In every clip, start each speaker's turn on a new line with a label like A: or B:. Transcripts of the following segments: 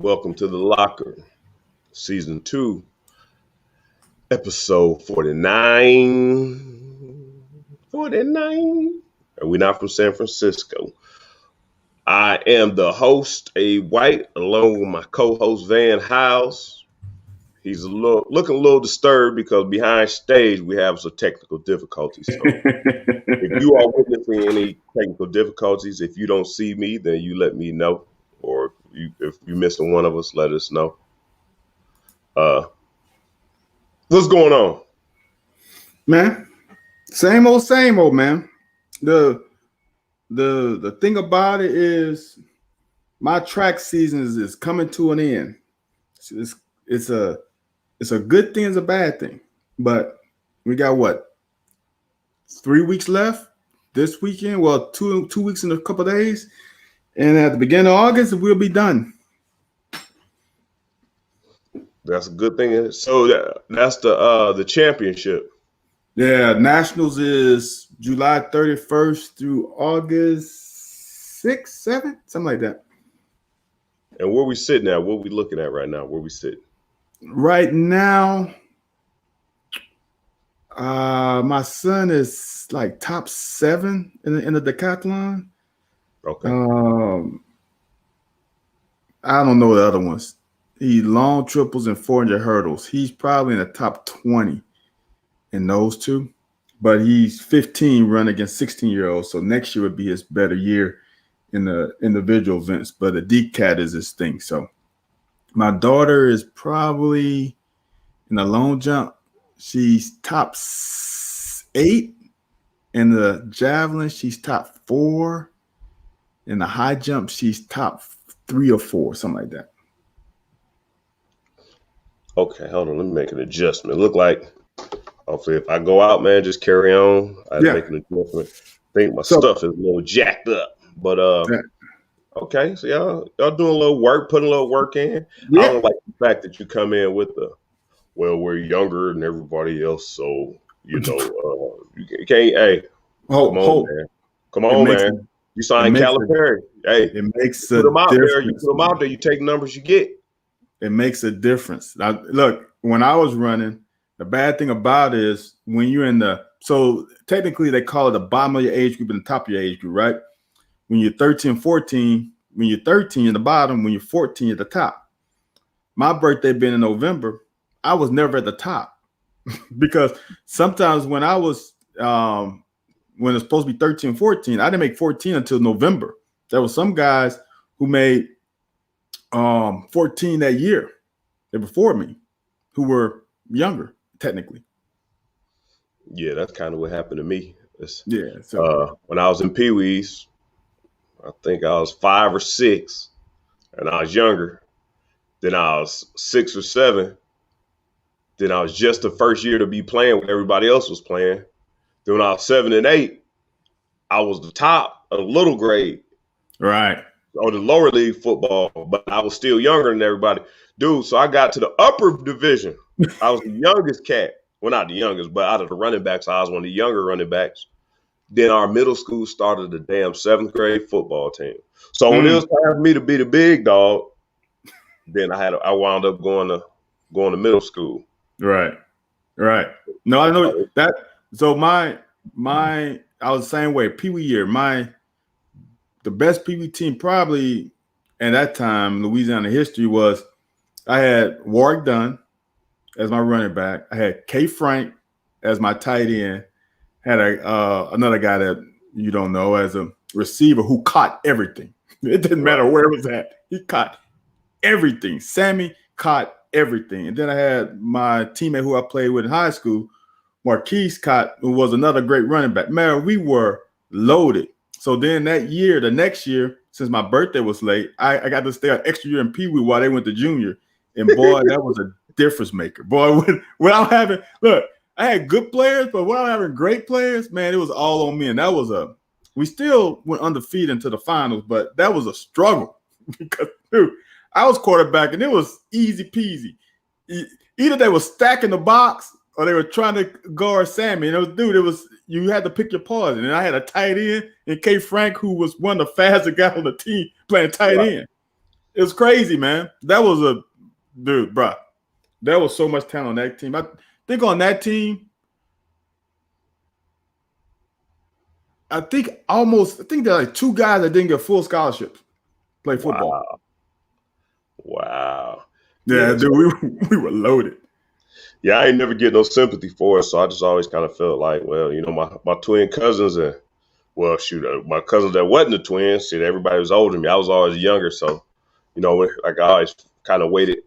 A: welcome to the Locker, Season 2, Episode 49. 49. And we're not from San Francisco. I am the host, A. White, along with my co-host, Van Howes. He's looking a little disturbed because behind stage we have some technical difficulties. So if you are witnessing any technical difficulties, if you don't see me, then you let me know. Or if you're missing one of us, let us know. What's going on?
B: Man, same old, man. The thing about it is my track season is coming to an end. It's a good thing, it's a bad thing. But we got what? 3 weeks left this weekend. Well, two weeks in a couple of days. And at the beginning of August, we'll be done.
A: That's a good thing. So that's the championship.
B: Yeah, Nationals is July 31st through August 6th, 7th, something like that.
A: And where we sitting at? What we looking at right now? Where we sitting?
B: Right now, my son is like top 7 in the decathlon.
A: Okay.
B: I don't know the other ones. He long triples and 400 hurdles. He's probably in the top 20 in those two. But he's 15 running against 16-year-olds. So next year would be his better year in the individual events. But the DCAT is his thing. So my daughter is probably in the long jump. She's top 8. In the javelin, she's top 4. In the high jump, she's top 3 or 4, something like that.
A: Okay, hold on. Let me make an adjustment. Look like, hopefully, if I go out, man, just carry on. I make an adjustment. I think my stuff is a little jacked up. But, okay, so y'all doing a little work, putting a little work in. Yeah. I don't like the fact that you come in with we're younger than everybody else, so, you can't, hey, come on, man. You signed Calipari. Hey,
B: it makes
A: a difference. You put them out there, you take numbers you get.
B: It makes a difference. Now, look, when I was running, the bad thing about it is when you're so technically they call it the bottom of your age group and the top of your age group, right? When you're 13, 14, when you're 13, you're the bottom. When you're 14, you're the top. My birthday being in November, I was never at the top because sometimes when I was when it's supposed to be 13, 14, I didn't make 14 until November. There were some guys who made 14 that year. They're before me, who were younger, technically.
A: Yeah, that's kind of what happened to me.
B: So
A: when I was in Pee Wees, I think I was 5 or 6, and I was younger. Then I was 6 or 7. Then I was just the first year to be playing when everybody else was playing. Then when I was 7 and 8, I was the top of the little grade.
B: Right.
A: Or the lower league football, but I was still younger than everybody. Dude, so I got to the upper division. I was the youngest cat. Well, not the youngest, but out of the running backs, I was one of the younger running backs. Then our middle school started the damn 7th grade football team. So when it was time for me to be the big dog, then I wound up going to middle school.
B: Right. No, I know that. So my I was the same way. Pee Wee year, the best Pee Wee team probably at that time, Louisiana history, was I had Warwick Dunn as my running back. I had K. Frank as my tight end. Had another guy that you don't know as a receiver who caught everything. It didn't matter where it was at. He caught everything. Sammy caught everything. And then I had my teammate who I played with in high school, Marquise Cott, who was another great running back. Man, we were loaded. So then the next year, since my birthday was late, I got to stay an extra year in Pee Wee while they went to junior. And boy, that was a difference maker. Boy, without having, look, I had good players, but without having great players, man, it was all on me. And that was we still went undefeated into the finals, but that was a struggle because, dude, I was quarterback and it was easy peasy. Either they were stacking the box or they were trying to guard Sammy. And you had to pick your poison. And I had a tight end and K. Frank, who was one of the fastest guys on the team playing tight end. It was crazy, man. That was a dude, bro. There was so much talent on that team. I think on that team, I think there are like 2 guys that didn't get full scholarships play football.
A: Wow.
B: Yeah, dude, we were loaded.
A: Yeah, I ain't never get no sympathy for it, so I just always kind of felt like, well, you know, my twin cousins and my cousins that wasn't the twins, shit, everybody was older than me. I was always younger, so you know, like I always kind of waited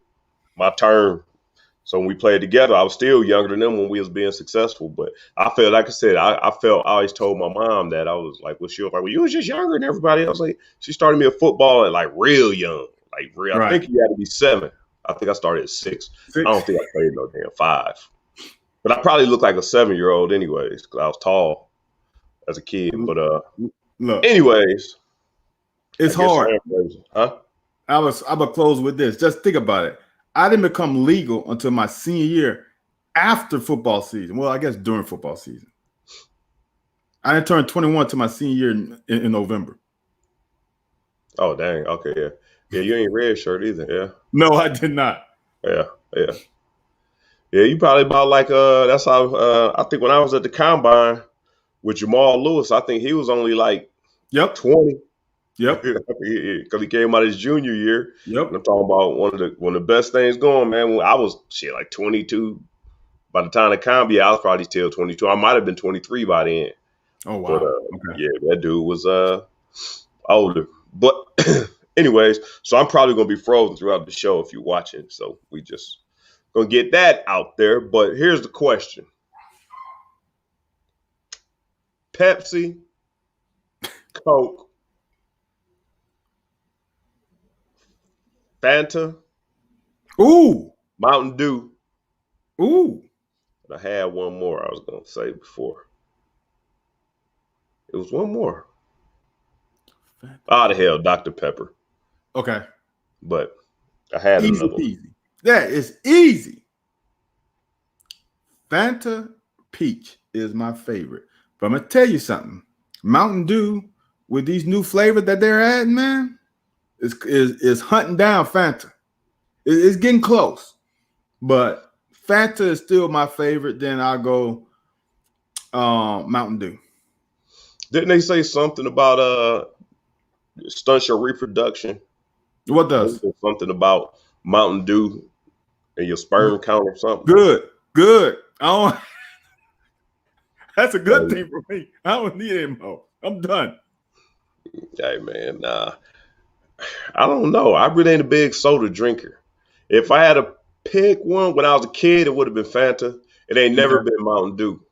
A: my turn. So when we played together, I was still younger than them when we was being successful. But I felt, like I said, I always told my mom that I was like, well, she was like, well, you was just younger than everybody else. Like, she started me at football at like real young, like real. Right. I think you had to be 7. I think I started at 6. I don't think I played no damn 5. But I probably looked like a 7-year-old anyways, because I was tall as a kid. But
B: look,
A: anyways,
B: it's hard.
A: Huh?
B: I'm gonna close with this. Just think about it. I didn't become legal until my senior year after football season. Well, I guess during football season. I didn't turn 21 to my senior year in November.
A: Oh, dang. Okay, yeah. Yeah, you ain't red shirt either, yeah.
B: No, I did not.
A: Yeah. Yeah, you probably about like that's how I think when I was at the combine with Jamal Lewis, I think he was only like 20.
B: Yep.
A: Because he came out his junior year.
B: Yep.
A: And I'm talking about one of the best things going, man. When I was like 22. By the time the combine, I was probably still 22. I might have been 23 by then.
B: Oh wow.
A: But yeah, that dude was older. But anyways, so I'm probably gonna be frozen throughout the show if you're watching. So we just gonna get that out there. But here's the question: Pepsi, Coke, Fanta, Mountain Dew. I had one more I was gonna say before. It was one more. The hell, Dr. Pepper.
B: Okay.
A: But I had another one.
B: Easy. That is easy. Fanta Peach is my favorite. But I'm gonna tell you something. Mountain Dew with these new flavors that they're adding, man, is hunting down Fanta. It's getting close. But Fanta is still my favorite. Then I'll go Mountain Dew.
A: Didn't they say something about stunts your reproduction?
B: What does?
A: Something about Mountain Dew and your sperm count or something?
B: Good. That's a good thing for me. I don't need any more. I'm done.
A: Hey, man, nah. I don't know. I really ain't a big soda drinker. If I had to pick one when I was a kid, it would have been Fanta. It ain't never been Mountain Dew.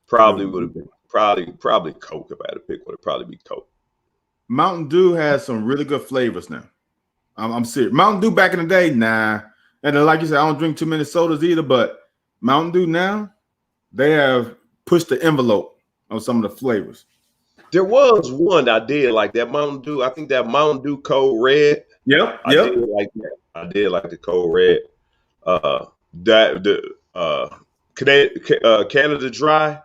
A: Probably would have been probably Coke. If I had to pick one, it'd probably be Coke.
B: Mountain Dew has some really good flavors now. I'm serious. Mountain Dew back in the day, nah. And like you said, I don't drink too many sodas either, but Mountain Dew now, they have pushed the envelope on some of the flavors.
A: There was one I did like that Mountain Dew. I think that Mountain Dew Code Red.
B: Yep.
A: I did like that. I did like the Code Red. Canada Dry.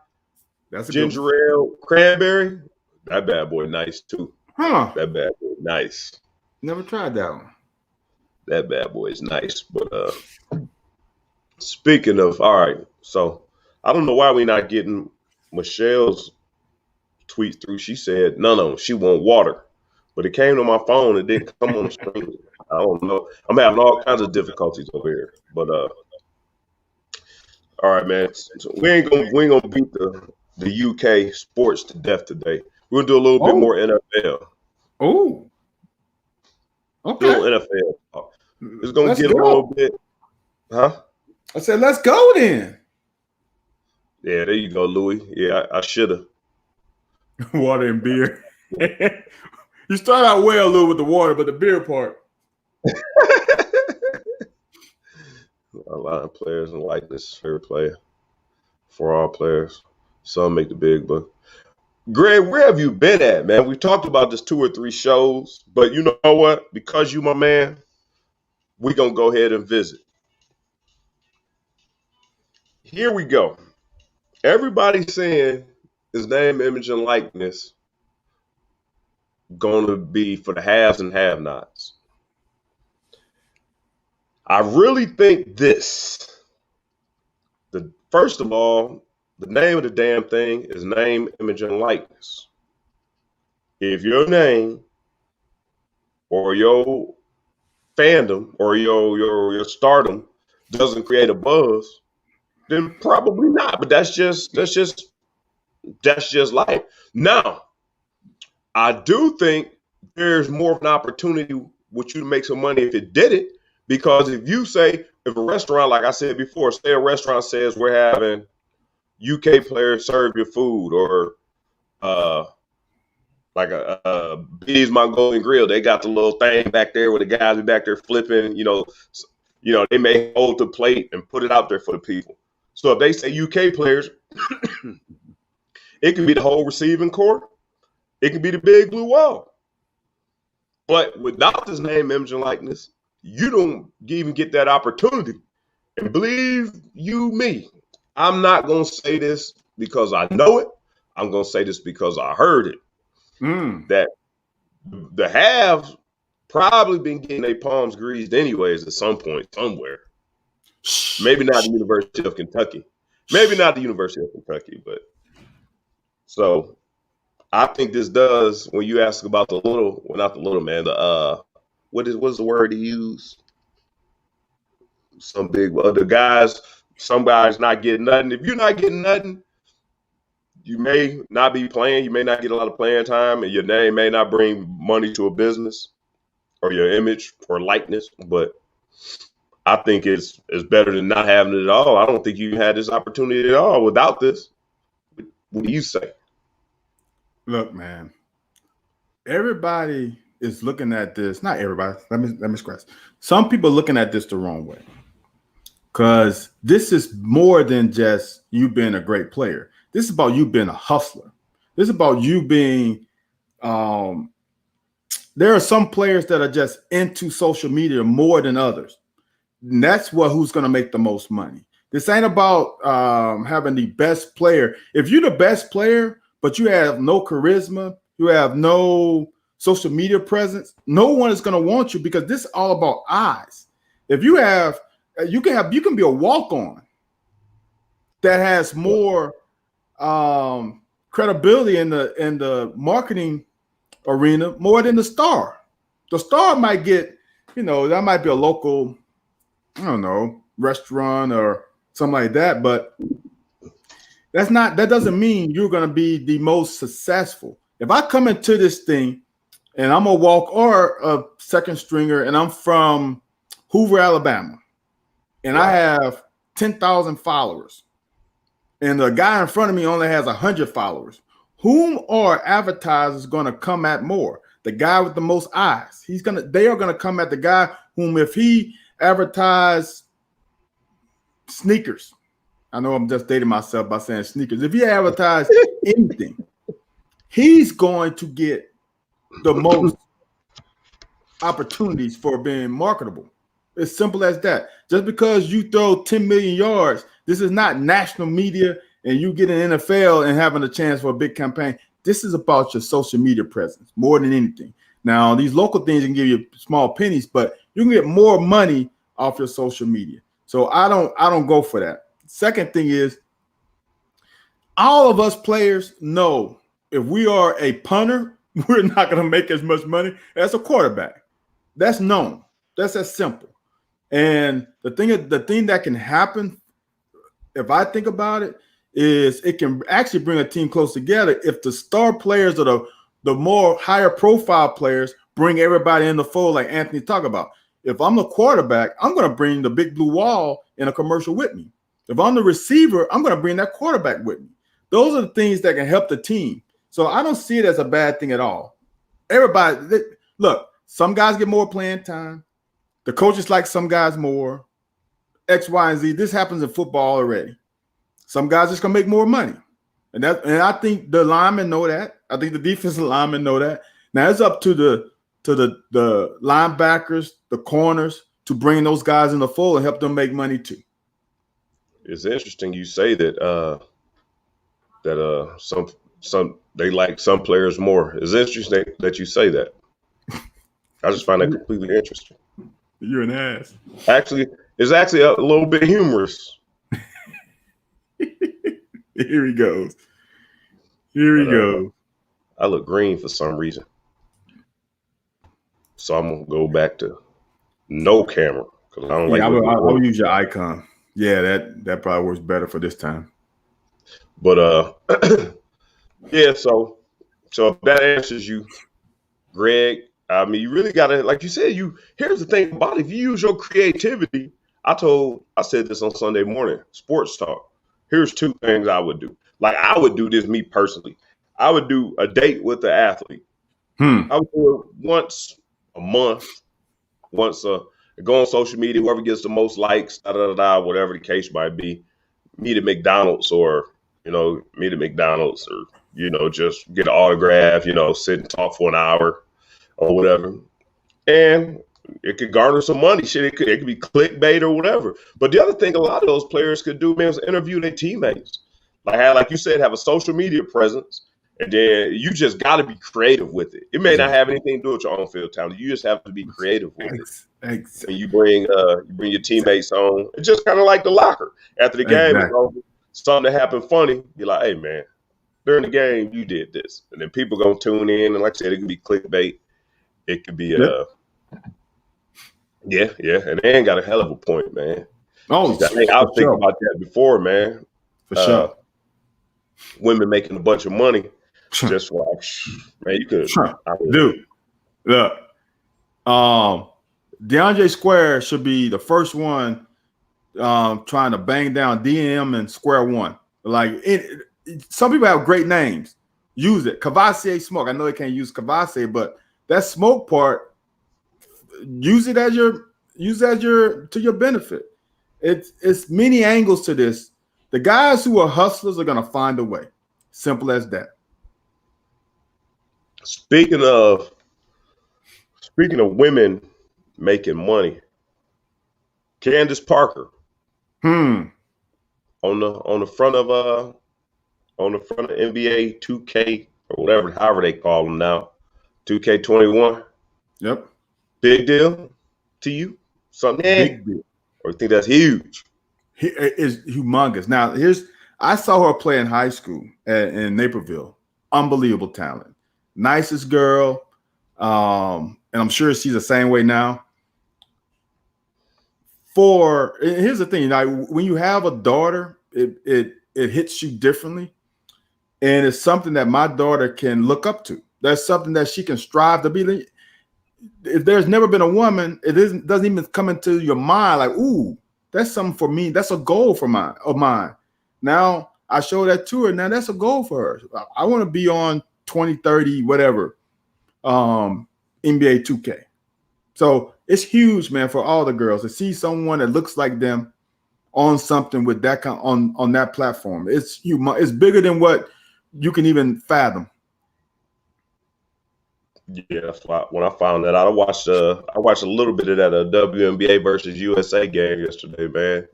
B: That's a
A: ginger ale, cranberry. That bad boy nice too.
B: Huh.
A: That bad boy nice.
B: Never tried that one.
A: That bad boy is nice. But speaking of, all right, so I don't know why we're not getting Michelle's tweets through. She said no, she want water. But it came to my phone, it didn't come on the screen. I don't know. I'm having all kinds of difficulties over here. But all right, man. So we ain't gonna beat the UK sports to death today. We're gonna do a little bit more NFL.
B: Oh, okay.
A: A little NFL talk. It's gonna get a little bit, huh?
B: I said, let's go then.
A: Yeah, there you go, Louis. Yeah, I should have.
B: Water and beer. You start out well, Lou, with the water, but the beer part.
A: A lot of players and like this fair play for all players. Some make the big buck. Greg, where have you been at, man? We talked about this 2 or 3 shows, but you know what? Because you my man, we're going to go ahead and visit. Here we go. Everybody's saying his name, image, and likeness going to be for the haves and have-nots. I really think this. First of all, the name of the damn thing is name, image, and likeness. If your name or your fandom or your stardom doesn't create a buzz, then probably not. But that's just life. Now, I do think there's more of an opportunity with you to make some money if it did it. Because if a restaurant, like I said before, say a restaurant says we're having UK players serve your food, or like a B's Mongolian Grill, they got the little thing back there where the guys are back there flipping, they may hold the plate and put it out there for the people. So if they say UK players, it could be the whole receiving court. It could be the big blue wall. But without this name, image, and likeness, you don't even get that opportunity. And believe you me, I'm not going to say this because I know it. I'm going to say this because I heard it. That the haves probably been getting their palms greased anyways at some point somewhere. Maybe not the University of Kentucky. But so I think this does, when you ask about the little, well, not the little man, what's the word he used? Some guys not getting nothing. If you're not getting nothing, you may not be playing. You may not get a lot of playing time, and your name may not bring money to a business or your image or likeness. But I think it's better than not having it at all. I don't think you had this opportunity at all without this. What do you say?
B: Look, man, everybody is looking at this. Not everybody. Let me scratch. Some people are looking at this the wrong way, because this is more than just you being a great player. This is about you being a hustler. This is about you being. There are some players that are just into social media more than others. And that's who's going to make the most money. This ain't about having the best player. If you're the best player, but you have no charisma, you have no social media presence, no one is going to want you, because this is all about eyes. If you have, you can be a walk-on that has more credibility in the marketing arena more than the star. The star might get, that might be a local, I don't know, restaurant or something like that, but that doesn't mean you're going to be the most successful. If I come into this thing and I'm a walk or a second stringer and I'm from Hoover, Alabama, and I have 10,000 followers, and the guy in front of me only has 100 followers, whom are advertisers going to come at more? The guy with the most eyes. They are going to come at the guy whom, if he advertised sneakers, I know I'm just dating myself by saying sneakers. If he advertised anything, he's going to get the most opportunities for being marketable. It's simple as that. Just because you throw 10 million yards, this is not national media and you get an NFL and having a chance for a big campaign. This is about your social media presence more than anything. Now, these local things can give you small pennies, but you can get more money off your social media. So I don't go for that. Second thing is, all of us players know if we are a punter, we're not going to make as much money as a quarterback. That's known. That's as simple. And the thing that can happen, if I think about it, is it can actually bring a team close together if the star players or the more higher profile players bring everybody in the fold, like Anthony talked about. If I'm the quarterback, I'm going to bring the big blue wall in a commercial with me. If I'm the receiver, I'm going to bring that quarterback with me. Those are the things that can help the team. So I don't see it as a bad thing at all. Look, some guys get more playing time. The coaches like some guys more. X, Y, and Z. This happens in football already. Some guys just gonna make more money, and I think the linemen know that. I think the defensive linemen know that. Now it's up to the linebackers, the corners, to bring those guys in the fold and help them make money too. It's
A: interesting you say that some they like some players more. It's interesting that you say that. I just find that completely interesting.
B: You're an ass.
A: Actually, it's actually a little bit humorous.
B: Here he goes. Here he goes.
A: I look green for some reason. So I'm going to go back to no camera. Because I don't like
B: I'll use your icon. Yeah, that probably works better for this time.
A: But yeah, so if that answers you, Greg, I mean, you really gotta, like you said, here's the thing about it. If you use your creativity, I said this on Sunday morning, sports talk. Here's two things I would do. Like I would do this, me personally. I would do a date with the athlete. I would do it once a month, go on social media, whoever gets the most likes, whatever the case might be, meet at McDonald's or just get an autograph, sit and talk for an hour or whatever. And it could garner some money. Shit, it could be clickbait or whatever. But the other thing a lot of those players could do, man, is interview their teammates. Like you said, have a social media presence. And then you just got to be creative with it. It may not have anything to do with your on-field talent. You just have to be creative with it. And you bring your teammates on. It's just kind of like the locker. After the game, something that happened funny, you're like, hey, man, during the game, you did this. And then people going to tune in. And like I said, it can be clickbait. It could be, And Dan got a hell of a point, man. I was thinking about that before, man.
B: For sure.
A: Women making a bunch of money. Just like, man, you could.
B: Dude, look. DeAndre Square should be the first one trying to bang down DM and Square One. Like, some people have great names. Use it. Kavasier Smoke. I know they can't use Kavasier, but that smoke part, use it to your benefit. It's many angles to this. The guys who are hustlers are gonna find a way. Simple as that.
A: Speaking of women making money, Candace Parker on the front of NBA 2K or however they call them now, 2K21.
B: Yep.
A: Big deal to you? Something big deal, or you think that's huge?
B: It is humongous. Now I saw her play in high school in Naperville. Unbelievable talent. Nicest girl. And I'm sure she's the same way now. Here's the thing, when you have a daughter, it hits you differently. And it's something that my daughter can look up to. That's something that she can strive to be. If there's never been a woman, doesn't even come into your mind like, ooh, that's something for me. That's a goal of mine. Now I show that to her. Now that's a goal for her. I want to be on 20, 30, whatever, NBA 2K. So it's huge, man, for all the girls to see someone that looks like them on something with that kind on that platform. It's huge. It's bigger than what you can even fathom.
A: Yeah, that's why when I found that out, I watched a little bit of that WNBA versus USA game yesterday, man.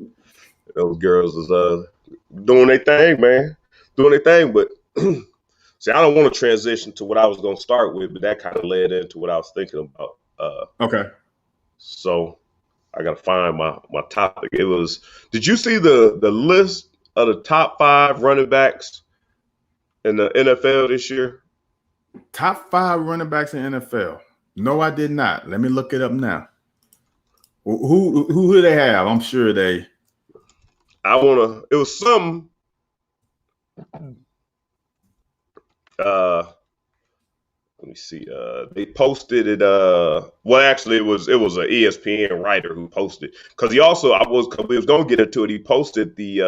A: Those girls was doing their thing, man. But see, I don't want to transition to what I was going to start with, but that kind of led into what I was thinking about.
B: Okay.
A: So I got to find my topic. It was, did you see the list of the top 5 running backs in the NFL this year?
B: Top 5 running backs in NFL. No, I did not. Let me look it up now. Who do they have? I'm sure they.
A: It was some. Let me see. They posted it. Well, actually, it was an ESPN writer who posted, because we was gonna get into it. He posted the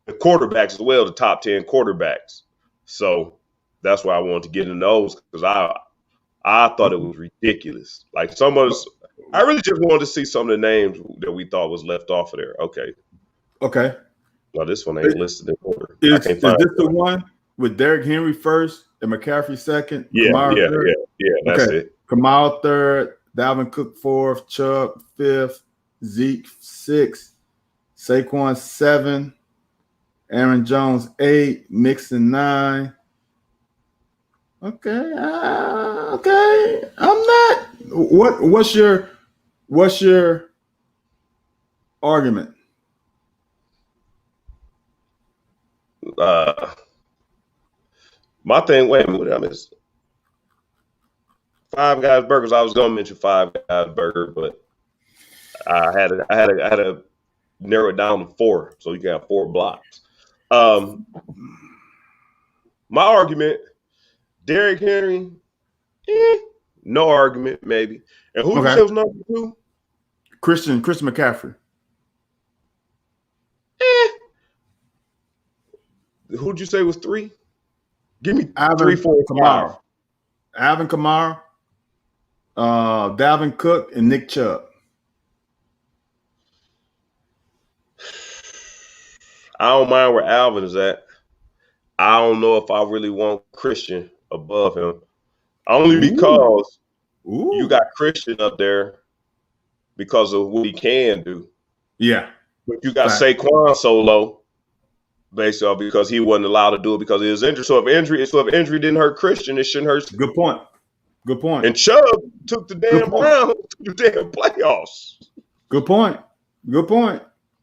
A: quarterbacks as well, the top 10 quarterbacks. So that's why I wanted to get into those, because I thought it was ridiculous. Like I really just wanted to see some of the names that we thought was left off of there. Okay. Well, this one ain't listed in order.
B: Is this the one with Derrick Henry first and McCaffrey second?
A: Yeah, that's it.
B: Kamara third, Dalvin Cook fourth, Chubb fifth, Zeke sixth, Saquon 7, Aaron Jones 8, Mixon 9. Okay, okay. I'm not. What's your argument?
A: My thing. Wait a minute. What did I miss? Five Guys Burgers. I was gonna mention Five Guys Burger, but I had to narrow it down to 4, so you got 4 blocks. My argument, Derrick Henry, no argument, maybe. And who did you say was number 2?
B: Christian McCaffrey.
A: Who'd you say was 3? Give me
B: Alvin
A: 3, 4,
B: Kamara.
A: 5.
B: Alvin Kamara, Dalvin Cook, and Nick Chubb.
A: I don't mind where Alvin is at. I don't know if I really want Christian above him. Only because you got Christian up there because of what he can do.
B: Yeah.
A: But you got Saquon so low, basically because he wasn't allowed to do it because of his injury. So if injury didn't hurt Christian, it shouldn't hurt.
B: Good point.
A: And Chubb took the damn round to the damn playoffs.
B: Good point.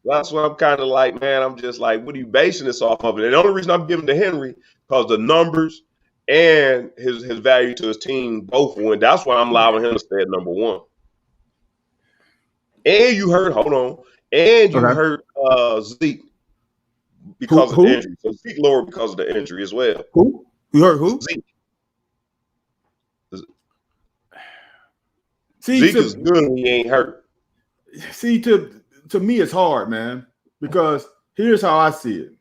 A: That's what I'm kind of like, man. I'm just like, what are you basing this off of? And the only reason I'm giving to Henry because the numbers and his value to his team both win. That's why I'm allowing him to stay at number 1. And you heard, heard Zeke because of the injury. So Zeke lower because of the injury as well.
B: Who? You heard who?
A: Zeke. Zeke is good when he ain't hurt.
B: See, to me, it's hard, man, because here's how I see it.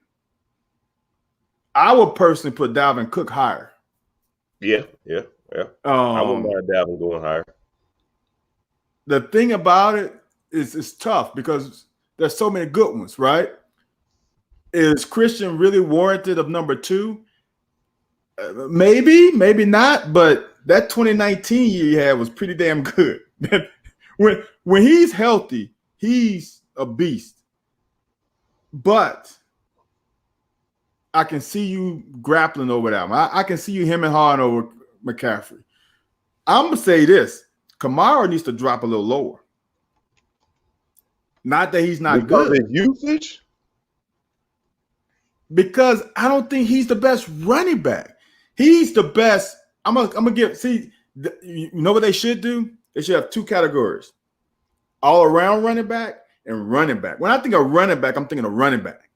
B: I would personally put Dalvin Cook higher.
A: Yeah. I wouldn't mind Dalvin going higher.
B: The thing about it is it's tough because there's so many good ones, right? Is Christian really warranted of number 2? Maybe not, but that 2019 year he had was pretty damn good. when he's healthy, he's a beast. But I can see you grappling over that one. I can see you hemming hard over McCaffrey. I'm going to say this. Kamara needs to drop a little lower. Not that he's not good.
A: Because of usage?
B: Because I don't think he's the best running back. He's the best. I'm gonna give. See, you know what they should do? They should have 2 categories: all around running back and running back. When I think of running back, I'm thinking of running back.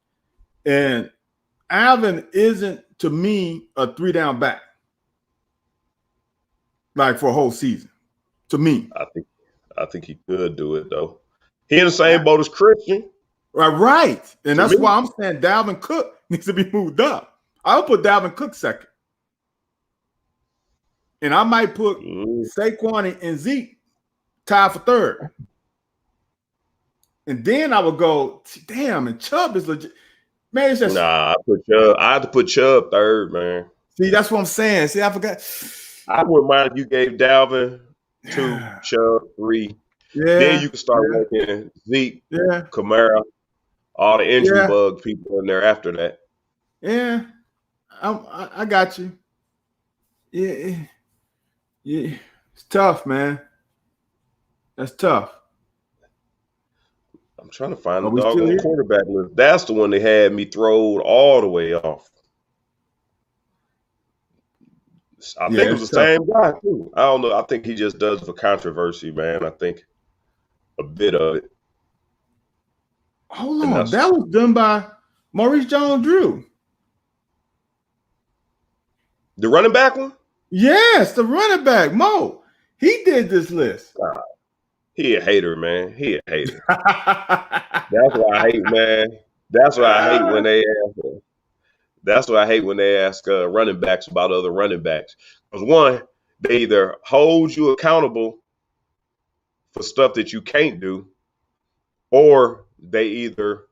B: And Alvin isn't, to me, a 3-down back, like for a whole season. To me,
A: I think he could do it though. He in the same boat as Christian.
B: Right. And that's why I'm saying Dalvin Cook needs to be moved up. I'll put Dalvin Cook second. And I might put Saquon and Zeke tied for 3rd. And then I would go, damn, and Chubb is legit. Man, it's just
A: I had to put Chubb 3rd, man.
B: See, that's what I'm saying. See, I forgot.
A: I wouldn't mind if you gave Dalvin 2, Chubb 3. Yeah. Then you can start working Zeke, Kamara, all the injury bug people in there after that.
B: Yeah, I got you. Yeah, it's tough, man. That's tough.
A: I'm trying to find the doggone quarterback list. That's the one that had me thrown all the way off. I think it was the same guy too. I don't know. I think he just does it for controversy, man. I think a bit of it.
B: Hold on, that was done by Maurice Jones-Drew.
A: The running back one?
B: Yes, the running back, Mo. He did this list.
A: He a hater, man. He a hater. That's what I hate, man. That's what I hate when they ask. That's what I hate when they ask running backs about other running backs. Because one, they either hold you accountable for stuff that you can't do, or they either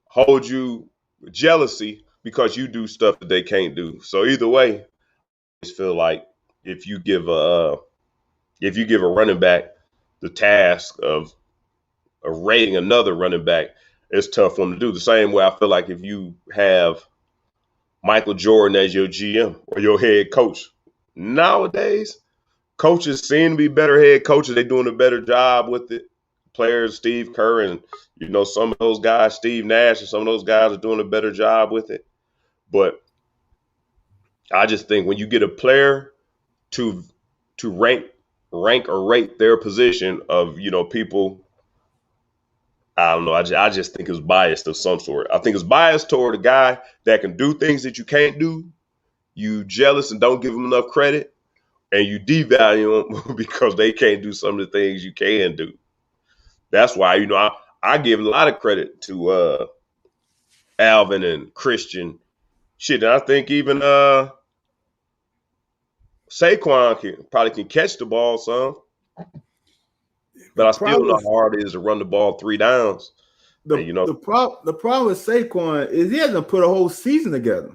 A: hold you jealousy because you do stuff that they can't do. So either way, I just feel like if you give a running back the task of rating another running back, it's tough for them to do. The same way I feel like if you have Michael Jordan as your GM or your head coach, nowadays coaches seem to be better head coaches. They're doing a better job with it. Players, Steve Kerr, and some of those guys, Steve Nash, and some of those guys are doing a better job with it. But I just think when you get a player to rank or rate their position of people, I don't know. I just think it's biased of some sort. I think it's biased toward a guy that can do things that you can't do. You jealous and don't give them enough credit, and you devalue them because they can't do some of the things you can do. That's why I give a lot of credit to Alvin and Christian. Shit, and I think even Saquon probably can catch the ball some. But I still know how hard it is to run the ball 3 downs.
B: The problem with Saquon is he hasn't put a whole season together.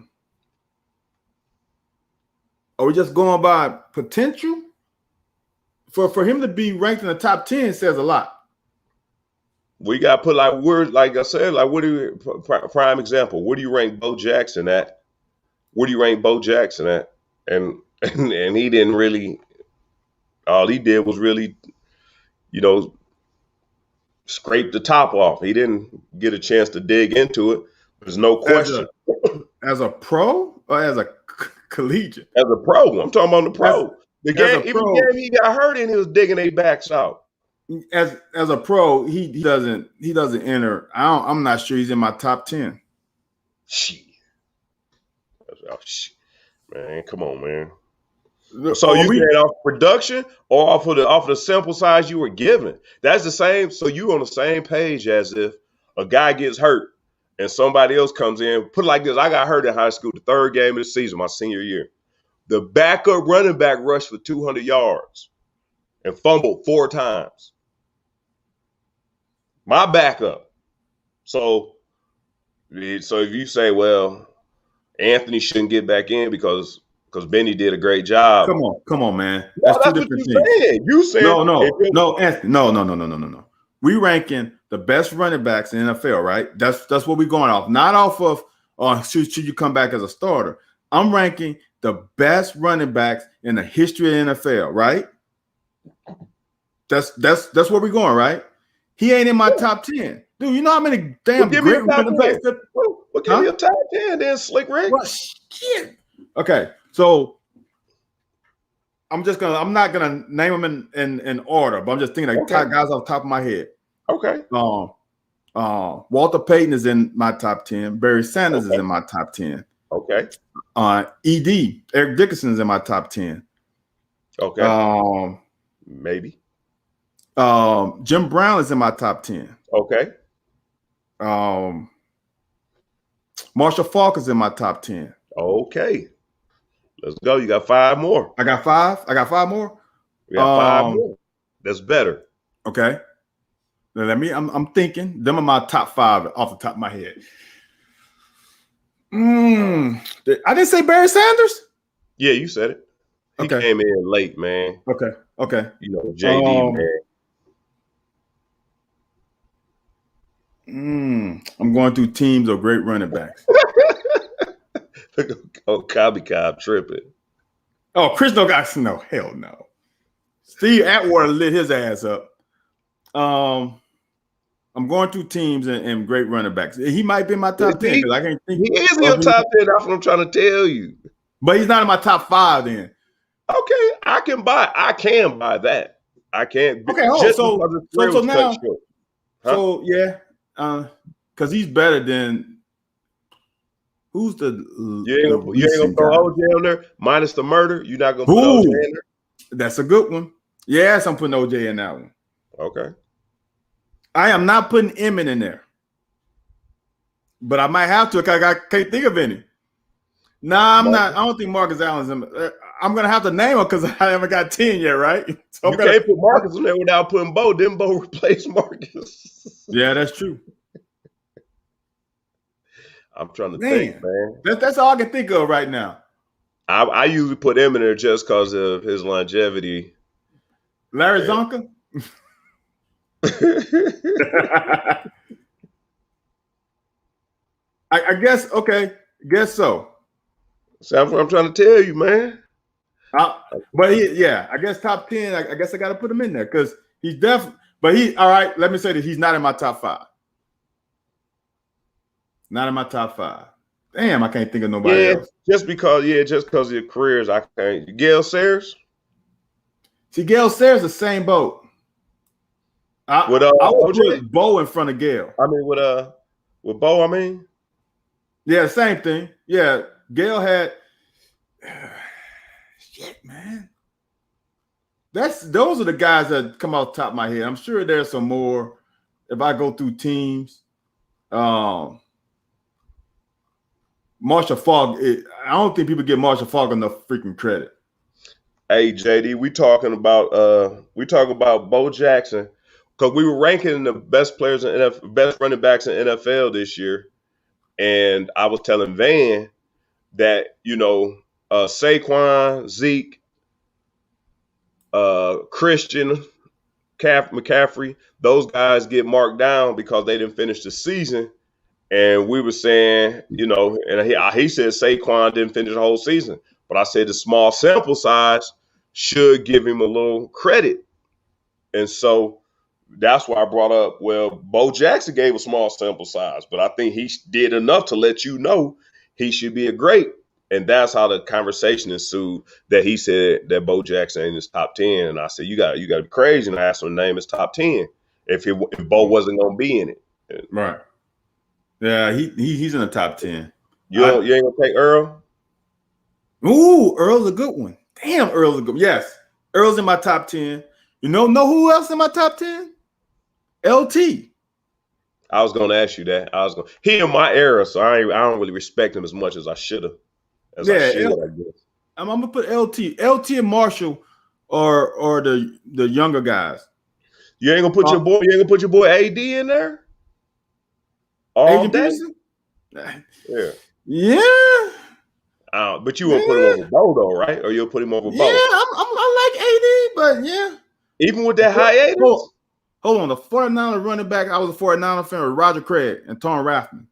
B: Are we just going by potential? For him to be ranked in the top 10 says a lot.
A: We got to put like I said, what do you, prime example, where do you rank Bo Jackson at? Where do you rank Bo Jackson at? And he didn't really, all he did was really, scrape the top off. He didn't get a chance to dig into it. There's no question.
B: As a pro or as a collegiate?
A: As a pro. I'm talking about the pro. Game he got hurt in, he was digging their backs out.
B: As a pro, he doesn't enter. I'm not sure he's in my top 10.
A: Shit. Man, come on, man. So you get it off production or off of the sample size you were given. That's the same. So you on the same page as if a guy gets hurt and somebody else comes in. Put it like this: I got hurt in high school, the 3rd game of the season, my senior year. The backup running back rushed for 200 yards and fumbled 4 times. My backup. So if you say, well, Anthony shouldn't get back in because Benny did a great job.
B: Come on, man.
A: That's 2 different things. You said
B: no, Anthony. No. We ranking the best running backs in the NFL, right? That's what we're going off. Not off of should you come back as a starter. I'm ranking the best running backs in the history of the NFL, right? That's where we're going, right? He ain't in my top 10. Dude, you know how many damn great running backs?
A: Well, give me a top 10 then, Slick Rick.
B: Well, shit. Okay, so I'm not gonna name them in order, but I'm just thinking top guys off the top of my head.
A: Okay.
B: Walter Payton is in my top 10. Barry Sanders is in my top 10.
A: Okay.
B: Eric Dickerson is in my top 10.
A: Okay. Maybe.
B: Jim Brown is in my top 10.
A: Okay.
B: Marshall Faulk is in my top 10.
A: Okay. Let's go. You got 5 more.
B: I got 5. I got 5 more.
A: We got 5 more. That's better.
B: Okay. Now I'm thinking. Them are my top 5 off the top of my head. I didn't say Barry Sanders?
A: Yeah, you said it. He came in late, man.
B: Okay.
A: JD,
B: man. I'm going through teams of great running backs.
A: Cobb tripping.
B: Oh, Chris no, hell no. Steve Atwater lit his ass up. I'm going through teams and great running backs. He might be in my top 10 because I can't think.
A: He is in your top 10. That's what I'm trying to tell you.
B: But he's not in my top 5 then.
A: Okay, I can buy that. I can't.
B: Okay, so now. So yeah, because he's better than who's the
A: you ain't gonna throw OJ on there minus the murder. You're not gonna put OJ in there.
B: That's a good one. Yes, I'm putting OJ in that one.
A: Okay.
B: I am not putting Emmett in there, but I might have to because I can't think of any. Nah, I'm not. I don't think Marcus Allen's in. I'm gonna have to name him because I haven't got 10 yet, right? So
A: you can't put Marcus in there without putting Bo. Then Bo replace Marcus.
B: Yeah, that's true.
A: I'm trying to think, man.
B: That's all I can think of right now.
A: I usually put him in there just because of his longevity.
B: Larry Zonka. I guess okay. Guess so.
A: That's what I'm trying to tell you, man.
B: But I guess top 10. I guess I got to put him in there because he's definitely. But all right. Let me say that he's not in my top 5. Not in my top 5. Damn, I can't think of nobody else.
A: Just because of your careers, I can't. Gale Sayers.
B: See, Gale Sayers the same boat. I would put Bo in front of Gale.
A: I mean, with Bo, I mean.
B: Yeah, same thing. Yeah, Gale had shit, man. Those are the guys that come off the top of my head. I'm sure there's some more if I go through teams. Marshall Faulk. I don't think people give Marshall Faulk enough freaking credit.
A: Hey, JD, we talking about Bo Jackson because we were ranking the best players in NFL, best running backs in NFL this year, and I was telling Van that Saquon, Zeke, Christian, McCaffrey, those guys get marked down because they didn't finish the season. And we were saying, and he said Saquon didn't finish the whole season. But I said the small sample size should give him a little credit. And so that's why I brought up, Bo Jackson gave a small sample size, but I think he did enough to let you know he should be a great. And that's how the conversation ensued that he said that Bo Jackson in his top 10. And I said, you got to be crazy. And I asked him to name his top 10 if Bo wasn't going to be in it.
B: Right. Yeah, he's in the top 10.
A: You ain't going to take Earl?
B: Ooh, Earl's a good one. Damn, Earl's a good one. Yes, Earl's in my top 10. You know who else in my top 10? LT.
A: I was going to ask you that. He in my era, so I don't really respect him as much as I should have. I guess.
B: I'm gonna put LT and Marshall are the younger guys.
A: You ain't gonna put your boy AD in there? All day?
B: Yeah.
A: But you won't put him over Bo though, right? Or you'll put him over Bo?
B: Yeah, I like AD, but yeah.
A: Even with that hiatus?
B: Hold on, the 49er running back. I was a 49er fan with Roger Craig and Tom Rathman.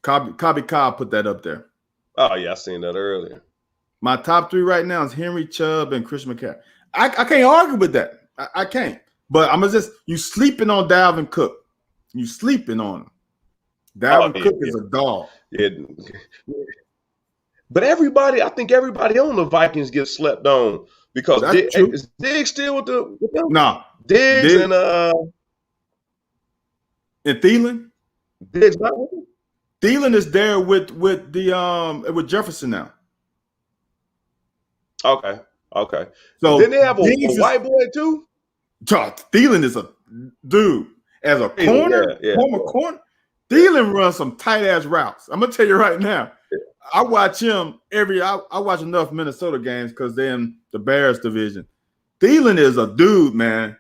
B: Cobby Cobb put that up there.
A: Oh, yeah, I seen that earlier.
B: My top 3 right now is Henry Chubb and Chris McCaffrey. I can't argue with that. I can't. But you sleeping on Dalvin Cook. You sleeping on him. Dalvin Cook is a dog.
A: Yeah. But I think everybody on the Vikings gets slept on because is Diggs still with them?
B: No.
A: Diggs and
B: Thielen?
A: Diggs not with him?
B: Thielen is there with Jefferson now.
A: Okay.
B: So
A: then they have a white boy too.
B: Thielen is a dude as a corner. Corner. Thielen runs some tight ass routes. I'm gonna tell you right now. I watch him I watch enough Minnesota games because they're in the Bears division. Thielen is a dude, man.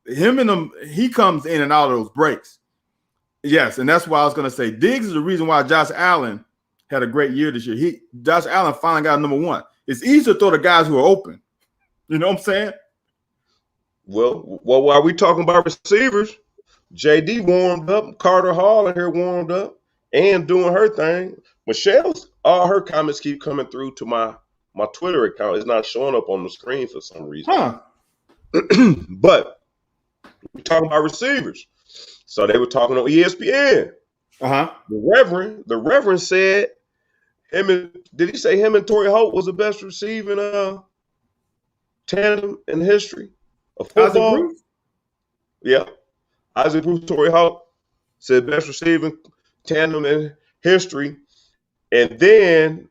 B: He comes in and out of those breaks. Yes, and that's why I was going to say Diggs is the reason why Josh Allen had a great year this year. Josh Allen finally got number 1. It's easy to throw the guys who are open. You know what I'm saying?
A: Well, while we talking about receivers, JD warmed up, Carter Hall in here warmed up, and doing her thing. Michelle's all her comments keep coming through to my Twitter account. It's not showing up on the screen for some reason.
B: Huh.
A: But we're talking about receivers. So they were talking on ESPN.
B: Uh-huh.
A: The Reverend said did he say him and Torrey Holt was the best receiving tandem in history of football?
B: Isaac Bruce?
A: Yeah. Isaac Bruce, Torrey Holt said best receiving tandem in history. And then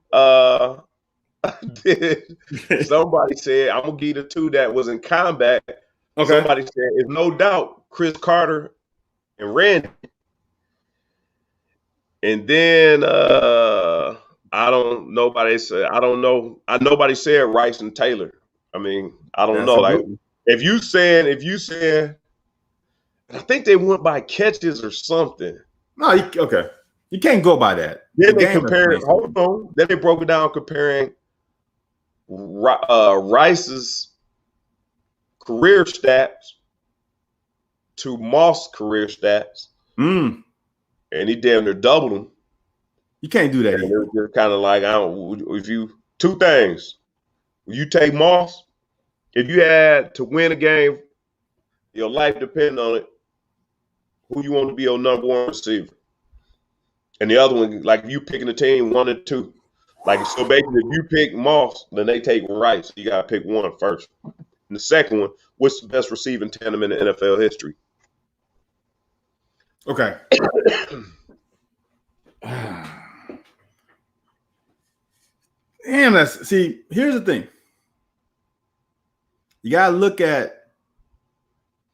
A: somebody said, I'm gonna give the 2 that was in combat. Okay. Somebody said, it's no doubt Chris Carter and Randy. And then nobody said Rice and Taylor. I mean, I don't know. Like if you said I think they went by catches or something.
B: No, okay. You can't go by that.
A: Then they compared. Hold on. Then they broke it down comparing Rice's career stats to Moss' career stats.
B: Mm.
A: and he damn near doubled him.
B: You can't do that.
A: And it was just kind of like, two things. You take Moss, if you had to win a game, your life depends on it, who you want to be your number one receiver. And the other one, like if you picking a team 1 or 2. Like, so basically, if you pick Moss, then they take Rice. You got to pick one first. And the second one, what's the best receiving tandem in the NFL history?
B: Okay. Damn, see, here's the thing. You got to look at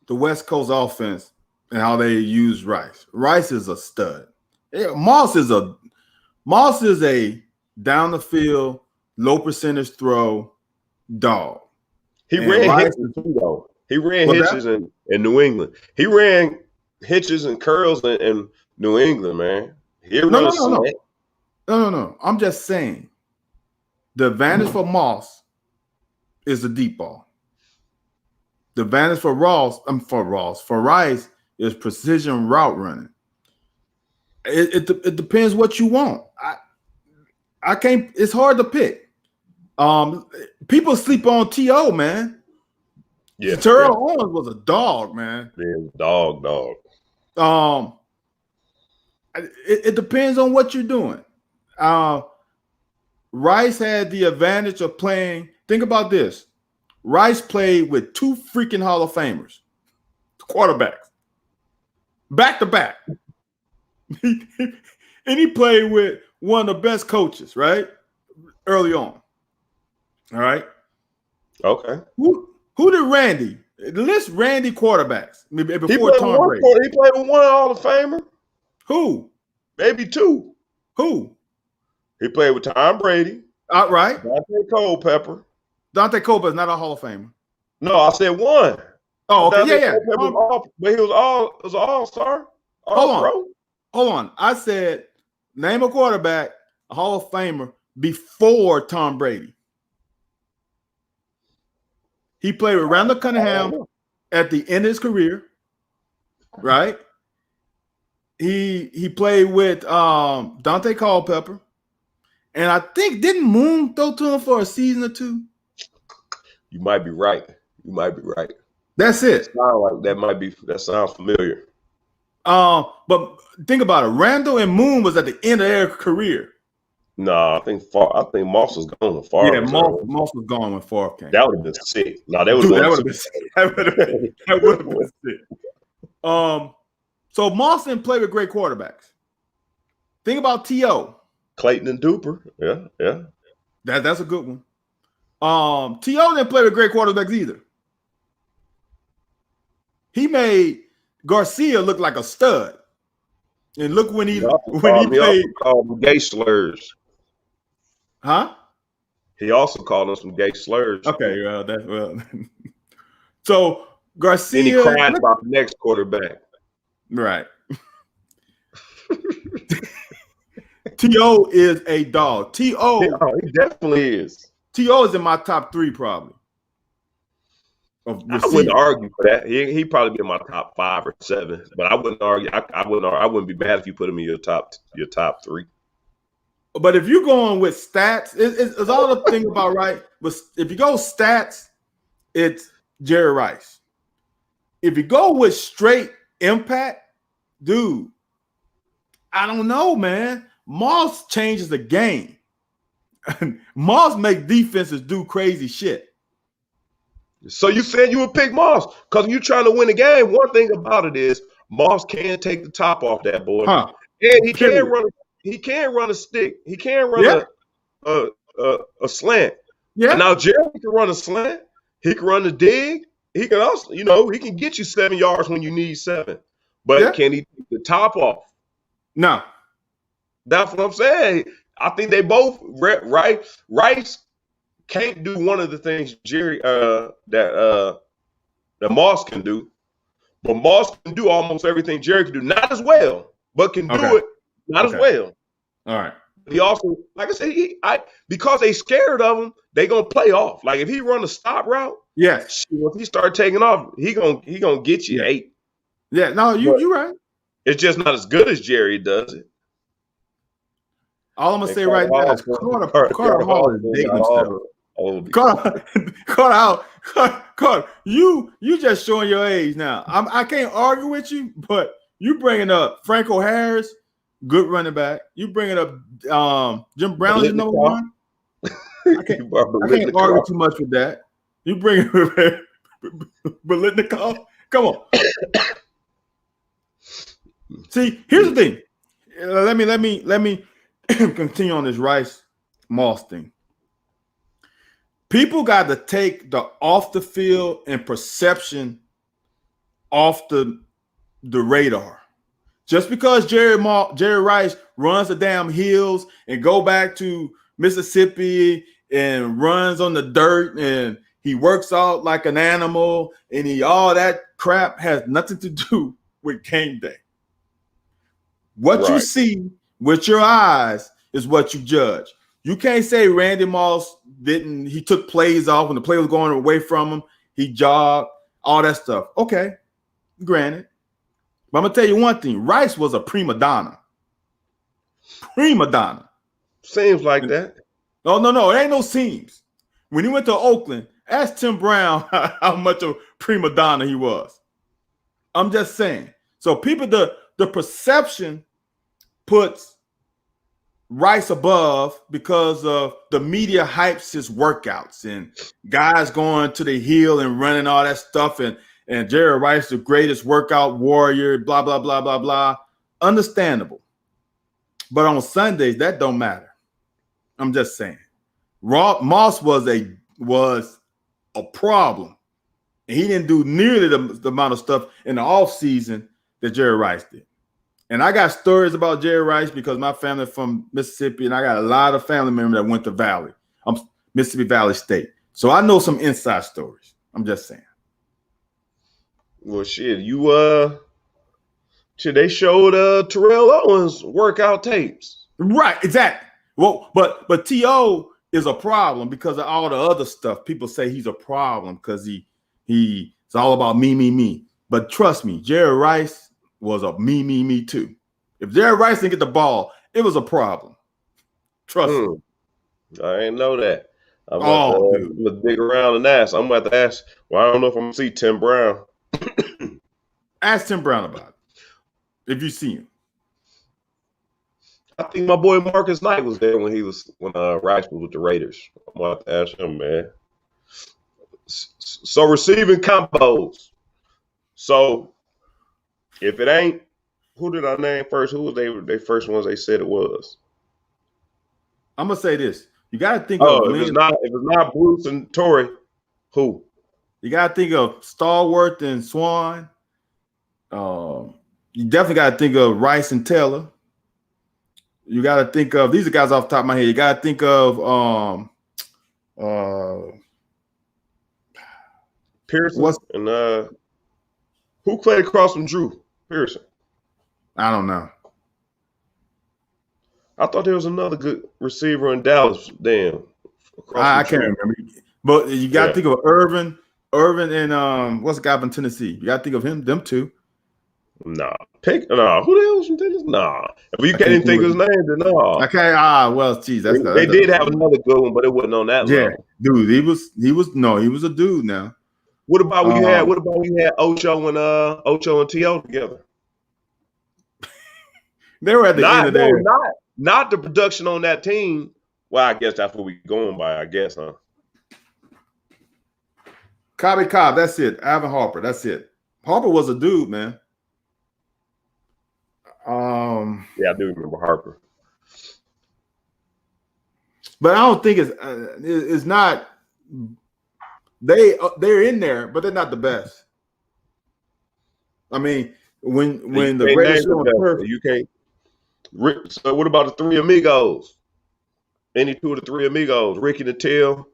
B: the West Coast offense and how they use Rice. Rice is a stud. Moss is a down the field, low percentage throw dog.
A: He ran hitches too, though. He ran hitches in New England. He ran hitches and curls in New England, man.
B: No. I'm just saying the advantage for Moss is the deep ball. The advantage for Rice is precision route running. It depends what you want. I can't. It's hard to pick. People sleep on T.O., man.
A: Yeah,
B: Terrell Owens was a dog, man.
A: Yeah, dog.
B: It depends on what you're doing. Rice had the advantage of playing. Think about this. Rice played with 2 freaking Hall of Famers, quarterbacks, back to back. And he played with one of the best coaches, right? Early on. All right.
A: Okay.
B: Who did Randy? List Randy quarterbacks before Tom Brady.
A: He played with one Hall of Famer.
B: Who?
A: Maybe 2.
B: Who?
A: He played with Tom Brady.
B: Right.
A: Dante Culpepper.
B: Dante Culpepper is not a Hall of Famer.
A: No, I said 1.
B: Oh, okay. Yeah.
A: But he was all-star.
B: Hold on. I said name a quarterback, a Hall of Famer before Tom Brady. He played with Randall Cunningham at the end of his career, right? He played with Dante Culpepper, and I think didn't Moon throw to him for a season or 2?
A: You might be right.
B: That's it.
A: That sounds familiar.
B: But think about it. Randall and Moon was at the end of their career.
A: No, I think Moss was gone when Favre.
B: Yeah, Moss was gone when Favre came.
A: That would have been sick. No, that would have been
B: sick. So Moss didn't play with great quarterbacks. Think about T.O.
A: Clayton and Duper. Yeah.
B: That's a good one. T.O. didn't play with great quarterbacks either. He made Garcia look like a stud. And look when he played.
A: Called him gay slurs.
B: Huh?
A: He also called him some gay slurs.
B: Okay, So Garcia.
A: Then he cried about the next quarterback.
B: Right. T.O. is a dog. T.O.
A: Yeah, he definitely is.
B: T.O. is in my top 3 probably.
A: I wouldn't argue for that. He'd probably be in my top 5 or 7, but I wouldn't argue. I wouldn't be mad if you put him in your top 3.
B: But if you're going with stats, it's all the thing about right. But if you go stats, it's Jerry Rice. If you go with straight impact, dude, I don't know, man. Moss changes the game. Moss make defenses do crazy shit.
A: So you said you would pick Moss because you're trying to win a game. One thing about it is Moss can take the top off that boy, and he can run. He can run a stick. He can run a slant. Yeah. And now Jerry can run a slant. He can run a dig. He can also, he can get you 7 yards when you need 7. But can he take the top off?
B: No.
A: That's what I'm saying. I think they both Rice can't do one of the things Jerry that Moss can do, but Moss can do almost everything Jerry can do. Not as well, but can do it not as well.
B: All right.
A: He also, like I said, because they scared of him, they gonna play off. Like if he run a stop route,
B: yes.
A: If he start taking off, he gonna get you 8.
B: Yeah, no, you're right.
A: It's just not as good as Jerry does it.
B: All I'm gonna say right now is Carter Hall is dating himself. Carter, you just showing your age now. I can't argue with you, but you bringing up Franco Harris, good running back. You bringing up Jim Brown is number one. I can't argue too much with that. You bring Biletnikoff. Come on. See, here's the thing. Let me continue on this Rice Moss thing. People got to take the off the field and perception off the radar. Just because Jerry Rice runs the damn hills and go back to Mississippi and runs on the dirt and he works out like an animal and all that crap has nothing to do with game day. What you see with your eyes is what you judge. You can't say Randy Moss he took plays off when the play was going away from him. He jogged, all that stuff. Okay, granted. But I'm going to tell you one thing. Rice was a prima donna. Prima donna.
A: Seems like that.
B: No. It ain't no seems. When he went to Oakland, ask Tim Brown how much of a prima donna he was. I'm just saying. So people, the perception puts Rice above because of the media hypes his workouts and guys going to the hill and running all that stuff and Jerry Rice, the greatest workout warrior, blah, blah, blah, blah, blah. Understandable. But on Sundays, that don't matter. I'm just saying. Moss was a problem. And he didn't do nearly the amount of stuff in the offseason that Jerry Rice did. And I got stories about Jerry Rice because my family from Mississippi, and I got a lot of family members that went to Valley. I'm Mississippi Valley State. So I know some inside stories. I'm just saying.
A: Well, shit, they showed Terrell Owens workout tapes.
B: Right, exactly. Well, but T.O. is a problem because of all the other stuff. People say he's a problem because it's all about me. But trust me, Jerry Rice was a me too. If Jerry Rice didn't get the ball, it was a problem. Trust me.
A: I ain't know that. I'm going to dig around and ask. I'm about to ask. Well, I don't know if I'm going to see Tim Brown.
B: Ask Tim Brown about it. If you see him.
A: I think my boy Marcus Knight was there when Rice was with the Raiders. I'm going to ask him, man. So receiving combos. So if it ain't, who did I name first? Who was they first ones they said it was?
B: I'm gonna say this. You gotta think of
A: if it's not Bruce and Torrey, who?
B: You gotta think of Stallworth and Swan. You definitely gotta think of Rice and Taylor. You gotta think of these are guys off the top of my head. You gotta think of
A: Pearson and who played across from Drew Pearson?
B: I don't know.
A: I thought there was another good receiver in Dallas. Damn,
B: I can't remember. But you got to think of Irvin, and what's the guy from Tennessee? You got to think of them two.
A: Nah, who the hell was from Tennessee? Nah, if you can't even think of his name, then no.
B: Okay, well, geez,
A: they did have another good one, but it wasn't on that level.
B: Dude, he was a dude now.
A: What about we had Ocho and T.O. together?
B: They were at the end of their
A: not the production on that team. Well, I guess that's what we're going by, I guess, huh?
B: Cobb, that's it. Alvin Harper, that's it. Harper was a dude, man.
A: Yeah, I do remember Harper.
B: But I don't think it's not. They're in there, but they're not the best. I mean, when the greatest show on turf,
A: you can't. So what about the three amigos? Any two of the three amigos, Ricky Nattil,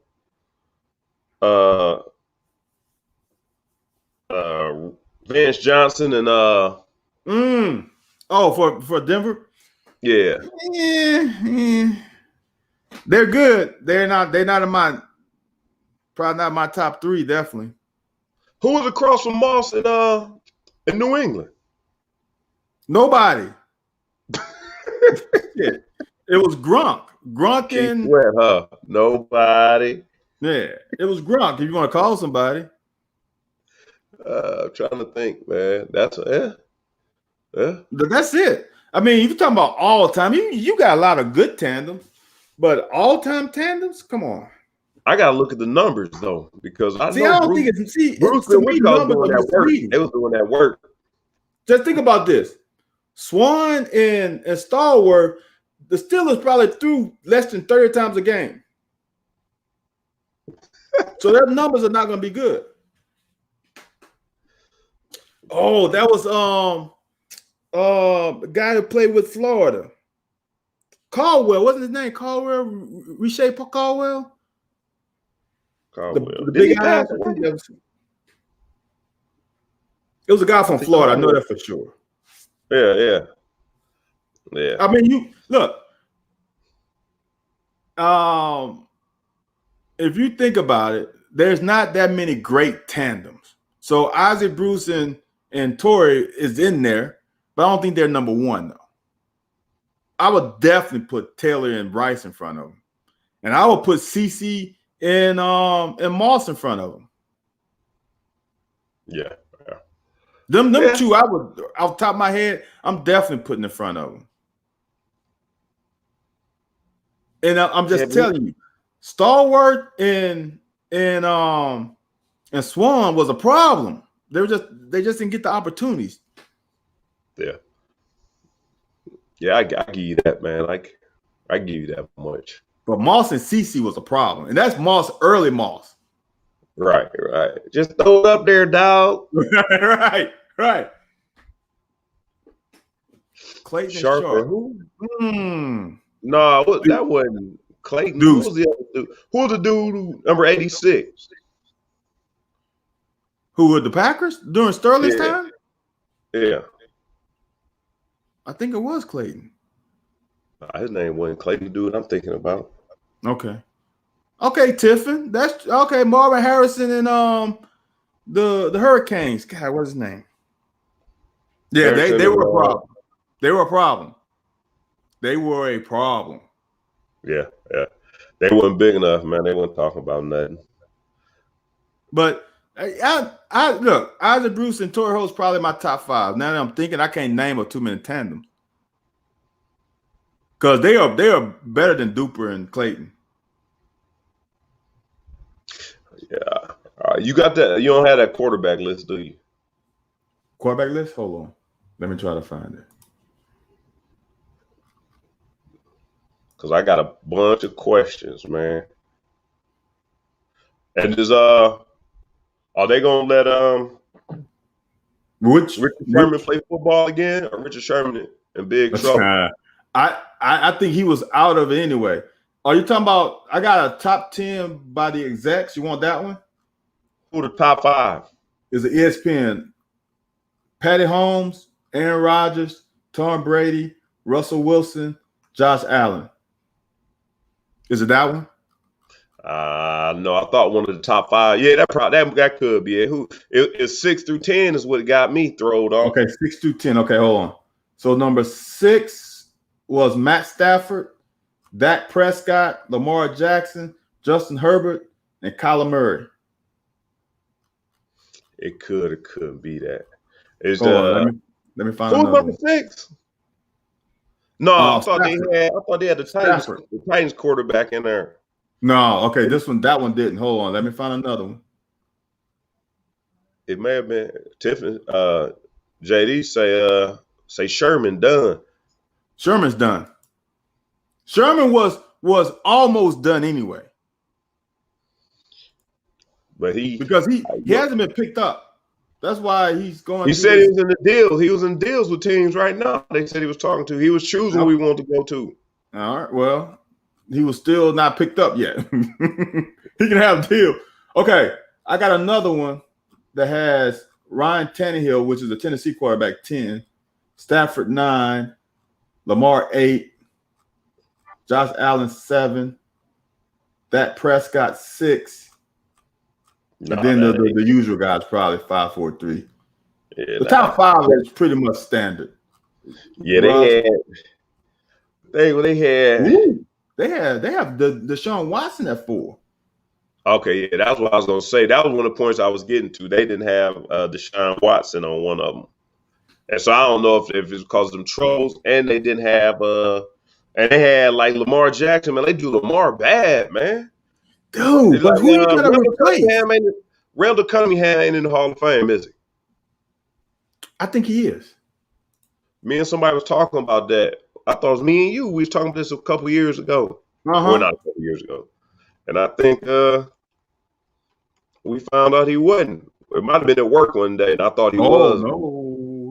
A: Vance Johnson, and
B: for Denver,
A: yeah,
B: they're good. They're not in my probably not my top three. Definitely.
A: Who was across from Moss in New England?
B: Nobody. It was Gronk. Gronk and
A: Sweat, huh? Nobody.
B: Yeah, it was Gronk. If you want to call somebody.
A: I'm trying to think, man. That's
B: That's it. I mean, if you're talking about all time, you got a lot of good tandems, but all time tandems, come on.
A: I gotta look at the numbers though, because I don't
B: think it's
A: Bruce
B: to
A: and
B: me,
A: Wichita
B: numbers
A: doing
B: are
A: that work.
B: misleading.
A: They was doing that work.
B: Just think about this: Swan and Stallworth, the Steelers probably threw less than 30 times a game, so their numbers are not going to be good. Oh, that was the guy who played with Florida, Caldwell. What's his name? Caldwell, Riche Caldwell. The big eyes. It was a guy from Florida. I know that for sure.
A: Yeah.
B: I mean, you look. If you think about it, there's not that many great tandems. So Isaac Bruce and Torrey is in there, but I don't think they're number one though. I would definitely put Taylor and Bryce in front of them, and I would put CC and Moss in front of them.
A: Yeah.
B: Them two, I would, off the top of my head, I'm definitely putting in front of them. And I'm just telling you, Stallworth and Swan was a problem. They just didn't get the opportunities.
A: Yeah, I give you that, man. Like, I give you that much.
B: But Moss and CC was a problem, and that's Moss, early Moss.
A: Right. Just throw it up there, dog.
B: right. Clayton
A: Sharp.
B: Who?
A: No, that wasn't Clayton.
B: Deuce.
A: Who was the other dude? Who was the dude number 86?
B: Who were the Packers during Sterling's time?
A: Yeah.
B: I think it was Clayton.
A: His name wasn't Clayton, dude. I'm thinking about.
B: Okay, Tiffin. That's okay. Marvin Harrison and the Hurricanes. God, what's his name? Yeah, they were a problem. They were a problem.
A: Yeah. They weren't big enough, man. They weren't talking about nothing.
B: But I look, Isaac Bruce and Torrey Holt's probably my top 5. Now that I'm thinking, I can't name too many tandems. Because they are better than Duper and Clayton.
A: Yeah. You got that. You don't have that quarterback list, do you?
B: Quarterback list? Hold on. Let me try to find it.
A: Because I got a bunch of questions, man. And just are they gonna let Richard Sherman play football again, or Richard Sherman in big trouble?
B: I think he was out of it anyway. Are you talking about? I got a top 10 by the execs. You want that one?
A: Who the top 5?
B: Is it ESPN? Patty Holmes, Aaron Rodgers, Tom Brady, Russell Wilson, Josh Allen. Is it that one?
A: No, I thought one of the top 5. Yeah, that could be it. It's 6 through 10 is what got me thrown off.
B: Okay, 6 through 10. Okay, hold on. So number 6 was Matt Stafford, Dak Prescott, Lamar Jackson, Justin Herbert, and Kyler Murray.
A: It couldn't be that. It's
B: let me find
A: who's
B: another
A: number 6? No, I thought they had the Titans quarterback in there.
B: No, okay, that one didn't. Hold on, let me find another one.
A: It may have been Tiffany. JD say Sherman done.
B: Sherman's done. Sherman was almost done anyway.
A: But
B: because he hasn't been picked up. That's why he's going.
A: He said he was in the deal. He was in deals with teams right now. They said he was talking to. He was choosing who he wanted to go to.
B: All right. Well, he was still not picked up yet. He can have a deal. Okay, I got another one that has Ryan Tannehill, which is a Tennessee quarterback, 10, Stafford 9, Lamar 8, Josh Allen 7, Dak Prescott 6, and then the usual guys probably 5, 4, 3.
A: Yeah,
B: the top 5 is pretty much standard.
A: Yeah, they had.
B: Ooh, they have the Deshaun Watson at 4.
A: Okay, yeah, that's what I was gonna say. That was one of the points I was getting to. They didn't have Deshaun Watson on one of them, and so I don't know if it's because of them trolls, and they didn't have and they had like Lamar Jackson. Man, they do Lamar bad, man.
B: Dude, but who you gotta replace?
A: Randall Cunningham ain't in the Hall of Fame, is he?
B: I think he is.
A: Me and somebody was talking about that. I thought it was me and you. We was talking about this a couple years ago. Well, not a couple years ago. And I think we found out he wasn't. It might have been at work one day, and I thought he was.
B: Oh, no.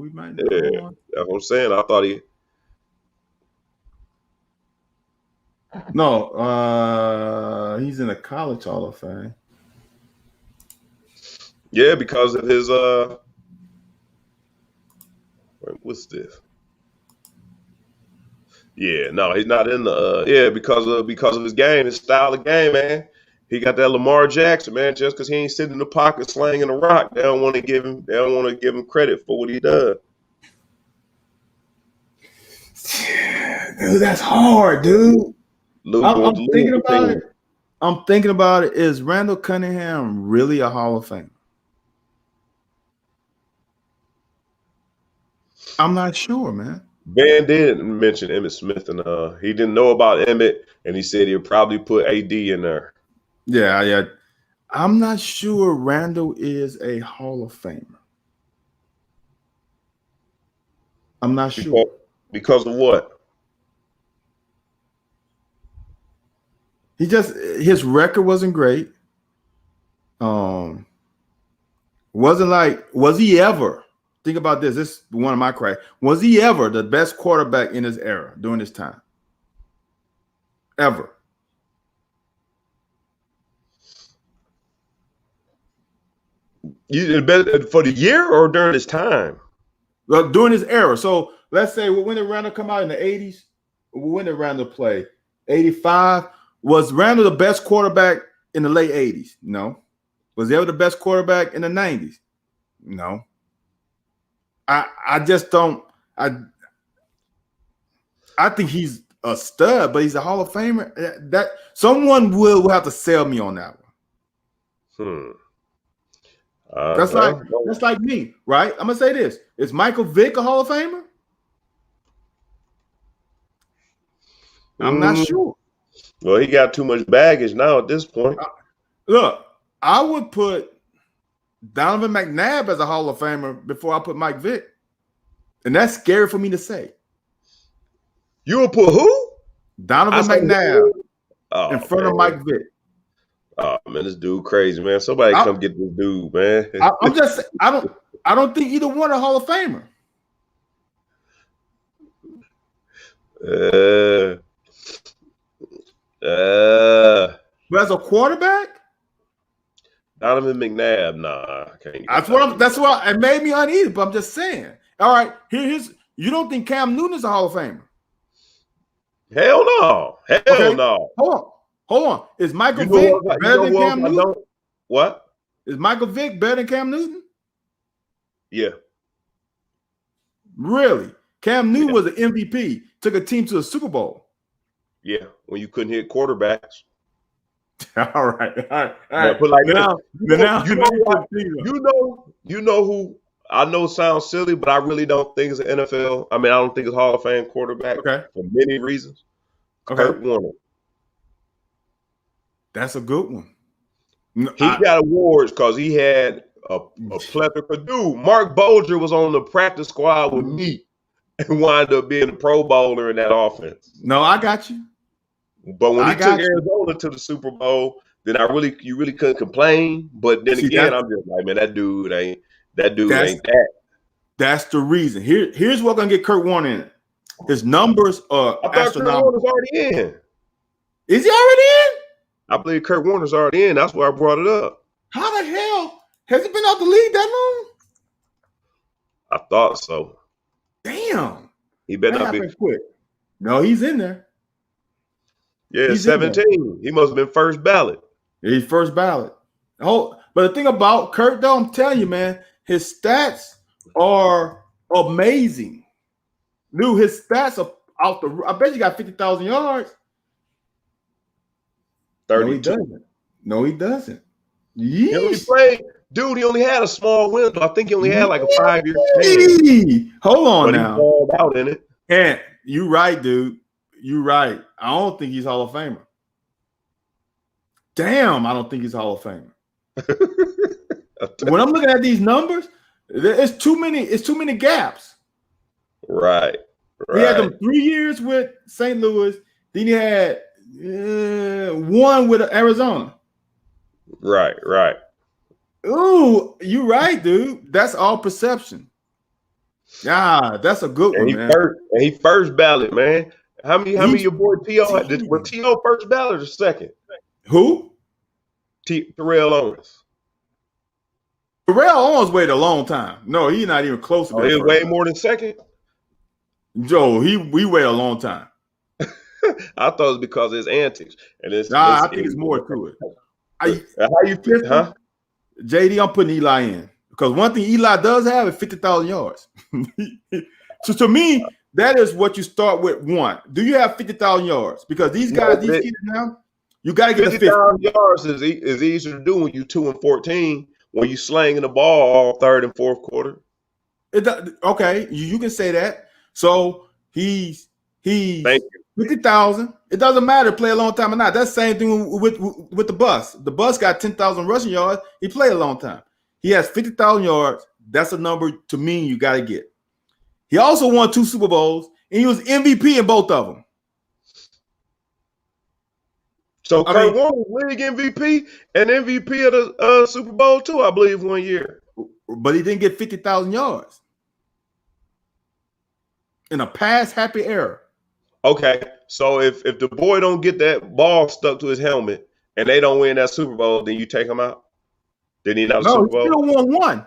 B: We might not.
A: Yeah, that's what I'm saying. I thought he.
B: No, he's in the College Hall of Fame.
A: Yeah, because of his what's this? Yeah, no, he's not in the because of his game, his style of game, man. He got that Lamar Jackson, man. Just because he ain't sitting in the pocket slanging a rock, they don't want to give him credit for what he does.
B: Dude, that's hard, dude. I'm thinking about it. Is Randall Cunningham really a Hall of Famer? I'm not sure, man.
A: Ben did mention Emmitt Smith, and he didn't know about Emmitt, and he said he'd probably put AD in there.
B: Yeah. I'm not sure Randall is a Hall of Famer. I'm not sure.
A: Because of what?
B: His record wasn't great. Was he ever? Think about this. This is one of my cries. Was he ever the best quarterback in his era during this time? Ever?
A: You for the year or during his time?
B: Well, during his era. So let's say when did Randall come out in the 80s? When did Randall play? 85. Was Randall the best quarterback in the late 80s? No. Was he ever the best quarterback in the 90s? No. I just don't. I think he's a stud, but he's a Hall of Famer. That someone will have to sell me on that one. That's like me, right? I'm gonna say this: is Michael Vick a Hall of Famer? I'm not sure.
A: Well, he got too much baggage now at this point.
B: Look, I would put Donovan McNabb as a Hall of Famer before I put Mike Vick. And that's scary for me to say.
A: You would put who?
B: Donovan McNabb in front of Mike Vick.
A: Oh man, this dude crazy, man. Somebody come get this dude, man.
B: I don't think either one are Hall of Famer. But as a quarterback?
A: Donovan McNabb, nah, I can't.
B: That's why it made me uneasy, but I'm just saying. All right, you don't think Cam Newton is a Hall of Famer?
A: Hell no. No.
B: Hold on. Is Michael Vick better than Cam Newton?
A: What?
B: Is Michael Vick better than Cam Newton?
A: Yeah.
B: Really? Cam Newton was an MVP, took a team to a Super Bowl.
A: Yeah, when you couldn't hit quarterbacks.
B: All right.
A: But like now, you know who I know sounds silly, but I really don't think it's an NFL. I mean, I don't think it's Hall of Fame quarterback for many reasons. Kurt Warner.
B: That's a good one.
A: He got awards because he had a plethora. Dude, Mark Bolger was on the practice squad with me and wound up being a Pro Bowler in that offense.
B: No, I got you.
A: But when he took Arizona to the Super Bowl, then you really couldn't complain. But then again, I'm just like, man, that dude ain't that.
B: That's the reason. Here's what's gonna get Kurt Warner in. His numbers are astronomical.
A: Kurt Warner's already in.
B: Is he already in?
A: I believe Kurt Warner's already in. That's why I brought it up.
B: How the hell has he been out the league that long?
A: I thought so.
B: Damn.
A: He better not be
B: quick. No, he's in there.
A: Yeah, he's 17. He must have been first ballot.
B: He's first ballot. Oh, but the thing about Kurt, though, I'm telling you, man, his stats are amazing. Dude, his stats are out the. I bet you got 50,000 yards.
A: 32.
B: No, he doesn't.
A: He only
B: Yeesh.
A: played, dude. He only had a small window. I think he only had like a 5-year span.
B: Hold on
A: But
B: now.
A: he balled out in it.
B: And you right, dude. You right. I don't think he's Hall of Famer. Damn, I don't think he's Hall of Famer. When I'm looking at these numbers, it's too many. It's too many gaps.
A: Right.
B: He had them 3 years with St. Louis. Then he had 1 with Arizona.
A: Right.
B: Ooh, you right, dude. That's all perception. Yeah, that's a good one, man.
A: He first ballot, man. How many your boy T.O. had? Was T.O. first ballot or second?
B: Who?
A: Terrell Owens.
B: Terrell Owens waited a long time. No, he's not even close to
A: he was way more than second?
B: Joe, we waited a long time.
A: I thought it was because of his antics. And
B: I think it's more to it.
A: How you feel, huh?
B: JD, I'm putting Eli in. Because one thing Eli does have is 50,000 yards. So to me, that is what you start with. One, do you have 50,000 yards? Because these guys, these kids now, you got to get
A: 50,000 yards is easier to do when you 2-14, when you slanging the ball all third and fourth quarter.
B: Okay, you can say that. So he's
A: Thank you.
B: 50,000. It doesn't matter play a long time or not. That's the same thing with the bus. The bus got 10,000 rushing yards. He played a long time. He has 50,000 yards. That's a number to me you got to get. He also won 2 Super Bowls, and he was MVP in both of them.
A: So Kurt Warner was league MVP and MVP of the Super Bowl too, I believe, 1 year.
B: But he didn't get 50,000 yards in a pass-happy era.
A: Okay, so if the boy don't get that ball stuck to his helmet and they don't win that Super Bowl, then you take him out? Then he not a Super Bowl?
B: He still won 1.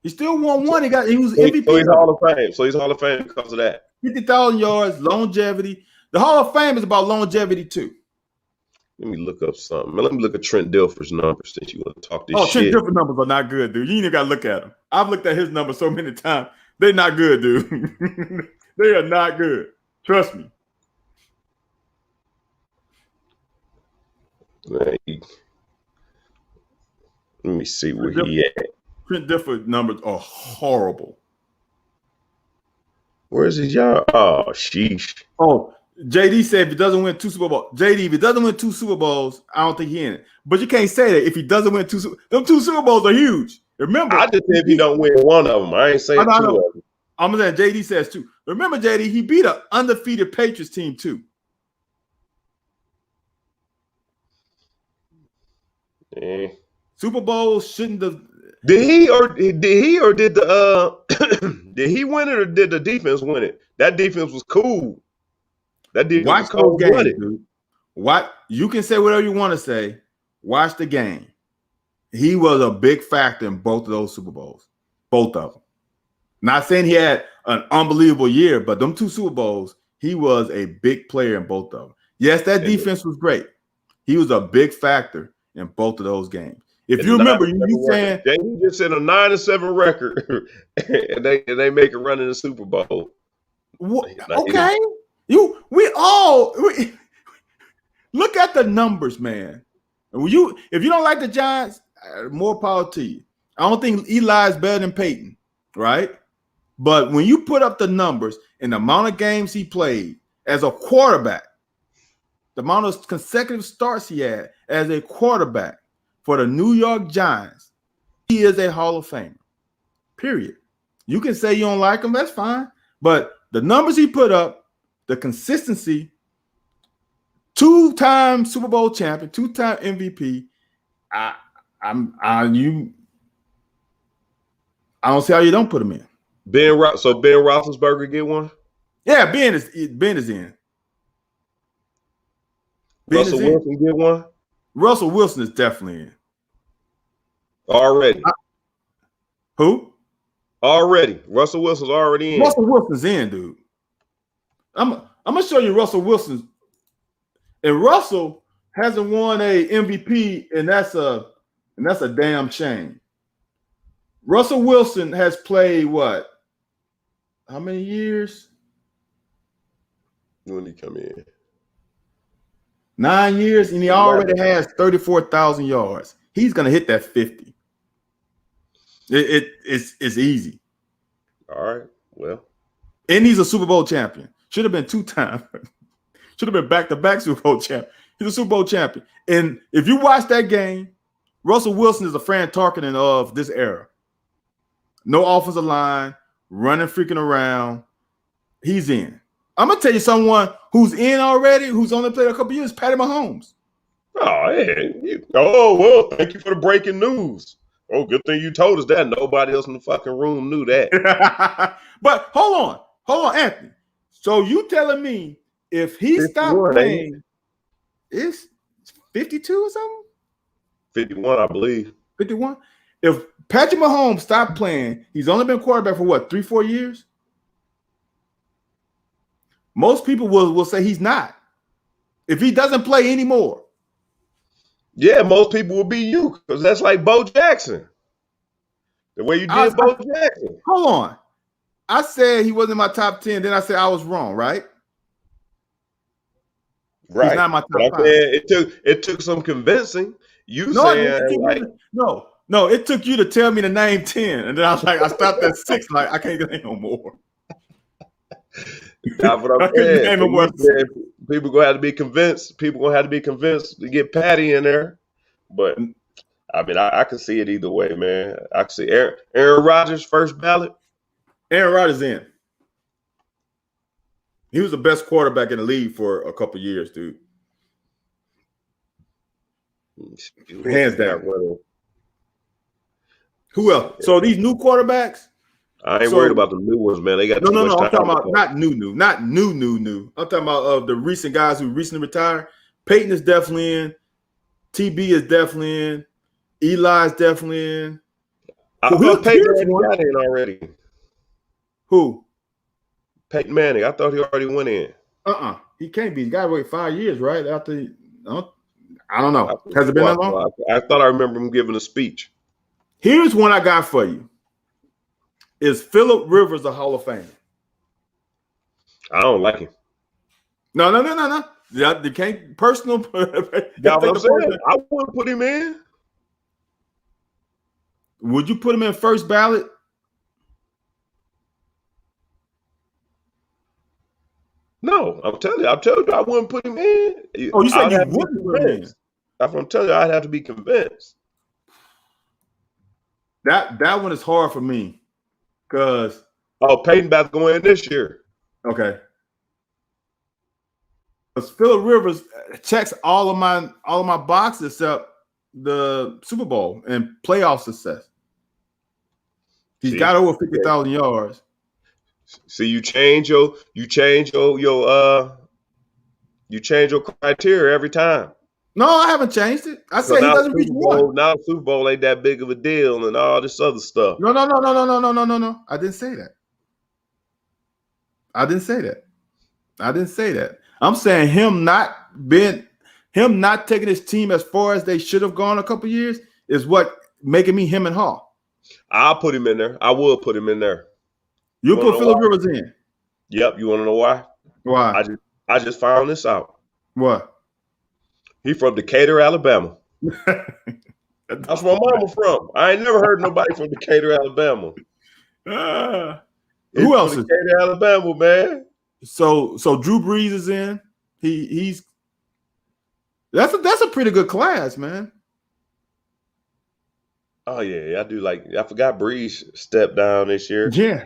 B: He still won 1. He was MVP.
A: So he's Hall of Fame. So he's Hall of Fame because of that.
B: 50,000 yards, longevity. The Hall of Fame is about longevity too.
A: Let me look up something. Let me look at Trent Dilfer's numbers since you want to talk this shit.
B: Trent Dilfer's numbers are not good, dude. You ain't even got to look at them. I've looked at his numbers so many times. They're not good, dude. They are not good. Trust me.
A: Let me see where he at.
B: Trent Dilfer's numbers are horrible.
A: Where's his yard? Oh, sheesh.
B: Oh, JD said if he doesn't win 2 Super Bowls, JD, if he doesn't win 2 Super Bowls, I don't think he's in it. But you can't say that if he doesn't win 2 Super Bowls are huge. Remember,
A: I just said if he don't win one of them. I ain't saying 2 of them.
B: I'm saying JD says 2. Remember, JD, he beat an undefeated Patriots team too. Super Bowls shouldn't have.
A: Did he or did the did he win it or did the defense win it? That defense was cool. That defense
B: watch those games, dude. What you can say whatever you want to say. Watch the game. He was a big factor in both of those Super Bowls, both of them. Not saying he had an unbelievable year, but them 2 Super Bowls, he was a big player in both of them. Yes, that defense was great. He was a big factor in both of those games. If you remember, you saying
A: he just said a 9-7 record, and they make a run in the Super Bowl.
B: Okay, look at the numbers, man. If you don't like the Giants, more power to you. I don't think Eli is better than Peyton, right? But when you put up the numbers and the amount of games he played as a quarterback, the amount of consecutive starts he had as a quarterback for the New York Giants, he is a Hall of Famer. Period. You can say you don't like him, that's fine. But the numbers he put up, the consistency, 2-time Super Bowl champion, 2-time MVP. I don't see how you don't put him in.
A: Ben Roethlisberger get one?
B: Yeah, Ben is in.
A: Russell Wilson get one?
B: Russell Wilson is definitely in.
A: Already.
B: Who?
A: Already. Russell Wilson's already in.
B: Russell Wilson's in, dude. I'm gonna show you Russell Wilson. And Russell hasn't won a MVP, and that's a damn shame. Russell Wilson has played what? How many years?
A: When he come in?
B: 9 years, and he already has 34,000 yards. He's gonna hit that 50. It's easy.
A: All right. Well,
B: and he's a Super Bowl champion. Should have been 2-time. Should have been back-to-back Super Bowl champion. He's a Super Bowl champion. And if you watch that game, Russell Wilson is a Fran Tarkenton of this era. No offensive line, running freaking around. He's in. I'm gonna tell you someone who's in already, who's only played a couple years, Patty Mahomes.
A: Oh, yeah. Oh, well, thank you for the breaking news. Oh, good thing you told us that. Nobody else in the fucking room knew that.
B: But hold on, Anthony. So you telling me if he stopped playing, it's 52 or something?
A: 51, I believe.
B: 51? If Patrick Mahomes stopped playing, he's only been quarterback for what, 3-4 years? Most people will say he's not. If he doesn't play anymore.
A: Yeah, most people will be you because that's like Bo Jackson. The way you did Bo Jackson.
B: Hold on. I said he wasn't in my top 10. Then I said I was wrong, right?
A: Right.
B: He's not in my top 5.
A: It took some convincing.
B: No, it took you to tell me to name 10. And then I was like, I stopped at 6. Like, I can't get no more.
A: That's what I'm saying. People gonna have to be convinced. People gonna have to be convinced to get Patty in there. But I mean, I can see it either way, man. I can see Aaron Rodgers first ballot.
B: Aaron Rodgers in. He was the best quarterback in the league for a couple years, dude. Hands down. Who else? So these new quarterbacks.
A: I ain't worried about the new ones, man. They got too much time.
B: I'm talking about not new. I'm talking about the recent guys who recently retired. Peyton is definitely in. TB is definitely in. Eli is definitely in.
A: I thought Peyton got in already.
B: Who?
A: Peyton Manning. I thought he already went in.
B: He can't be. He got to wait 5 years, right? After I don't know. Has it been that long?
A: I thought I remember him giving a speech.
B: Here's one I got for you. Is Phillip Rivers a Hall of Famer?
A: I don't like him.
B: No. You can't personal.
A: That's what I'm saying. I wouldn't put him in.
B: Would you put him in first ballot?
A: No, I'm telling you, I wouldn't put him in.
B: Oh, you said you wouldn't put him in.
A: That's what I'm telling you. I'd have to be convinced.
B: That one is hard for me. Because
A: Peyton about to go in this year.
B: Okay. Because Phillip Rivers checks all of my boxes except the Super Bowl and playoff success. He's got over 50,000 yards.
A: See, you change your criteria every time.
B: No, I haven't changed it. I said he doesn't reach one.
A: Now Super Bowl ain't that big of a deal and all this other stuff.
B: No. I didn't say that. I didn't say that. I'm saying him not taking his team as far as they should have gone a couple years is what making me him and Hall.
A: I'll put him in there. I will put him in there.
B: You put Phillip Rivers in.
A: Yep. You want to know why?
B: Why?
A: I just found this out.
B: What?
A: He from Decatur, Alabama. That's where my mama from. I ain't never heard nobody from Decatur, Alabama.
B: Who else is
A: Decatur, Alabama, man?
B: So Drew Brees is in. He's that's a pretty good class, man.
A: Oh yeah, I do like. I forgot Brees stepped down this year.
B: Yeah.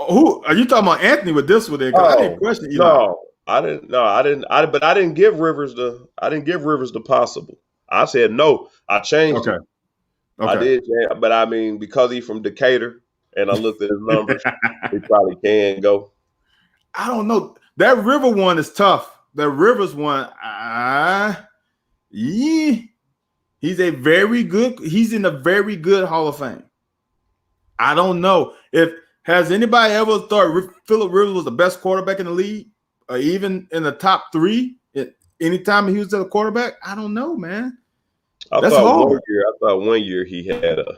B: Who are you talking about? Anthony with this one? I didn't question you.
A: No, I didn't. But I didn't give Rivers the possible. I said no. I changed it. I did, but I mean because he's from Decatur, and I looked at his numbers, he probably can go.
B: I don't know. That River one is tough. The Rivers one, he's in a very good Hall of Fame. I don't know has anybody ever thought Phillip Rivers was the best quarterback in the league, or even in the top 3 anytime he was a quarterback? I don't know, man. That's hard.
A: I thought 1 year he had a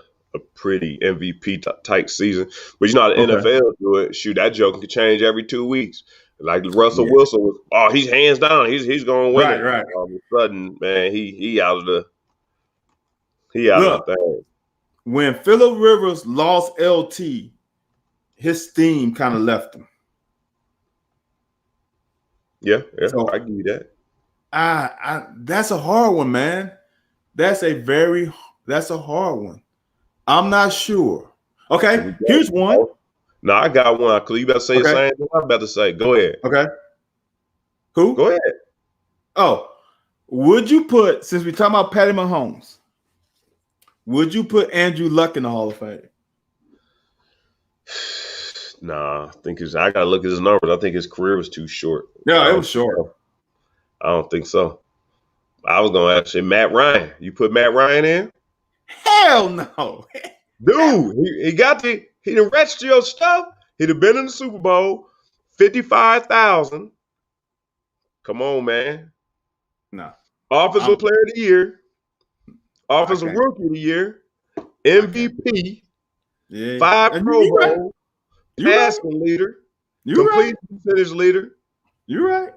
A: pretty MVP type season. But you know how the NFL do it. Shoot, that joke can change every 2 weeks. Like Russell Wilson was, he's hands down. He's going to win it.
B: Right.
A: All of a sudden, man, he out of the thing.
B: When Phillip Rivers lost LT, his steam kind of left him.
A: Yeah, so, I give you that.
B: That's a hard one, man. That's a hard one. I'm not sure. Okay, here's one.
A: No, I got one. You better say the same thing I'm about to say. Go ahead.
B: Okay. Who?
A: Go ahead.
B: Oh, would you put, since we're talking about Patty Mahomes, would you put Andrew Luck in the Hall of Fame?
A: Nah, I gotta look at his numbers. I think his career was too short.
B: Yeah, it was short.
A: I don't think so. I was gonna actually Matt Ryan. You put Matt Ryan in?
B: Hell no.
A: Dude, he done wretched your stuff. He'd have been in the Super Bowl, 55,000. Come on, man.
B: No.
A: Offensive Player of the Year. Offensive Rookie of the Year. MVP.
B: Yeah.
A: 5 Pro Bowl. Passing leader. Complete percentage leader.
B: You're right.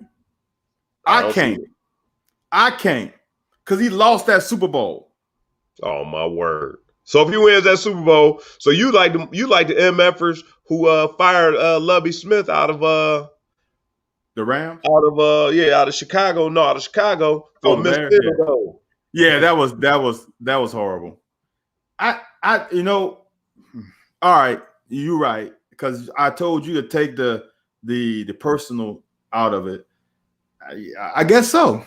B: I can't. Because he lost that Super Bowl.
A: Oh, my word. So if he wins that Super Bowl, so you like the MFers who fired Lovie Smith out of
B: the Rams?
A: Out of Chicago. No, out of Chicago for Mississippi.
B: Yeah, that was horrible. All right, you're right. Because I told you to take the personal out of it. I guess so.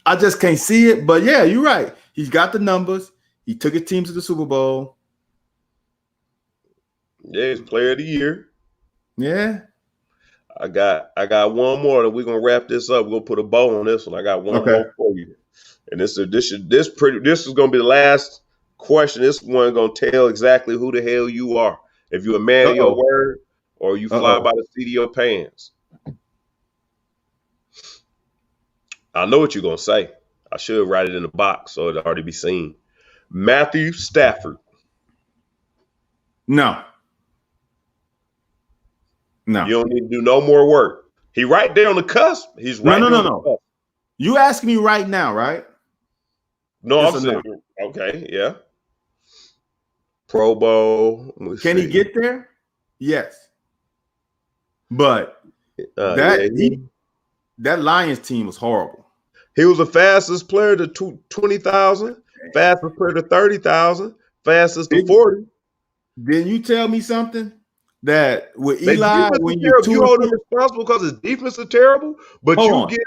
B: I just can't see it. But yeah, you're right. He's got the numbers. He took his team to the Super Bowl.
A: Yeah, he's Player of the Year.
B: Yeah.
A: I got one more that we're gonna wrap this up. We're gonna put a bow on this one. I got one more for you. And this is gonna be the last question. This one gonna tell exactly who the hell you are. If you're a man of your word or you fly by the seat of your pants. I know what you're going to say. I should write it in the box so it'll already be seen. Matthew Stafford.
B: No.
A: You don't need to do no more work. He right there on the cusp. He's right there on the cusp.
B: You asking me right now, right?
A: No, I'm saying, okay, yeah. Pro Bowl.
B: Can he get there? Yes. But that Lions team was horrible.
A: He was the fastest player to 20,000, fastest player to 30,000, fastest to 40.
B: Then you tell me something that with Eli, when you
A: hold him responsible because his defense is terrible, but you give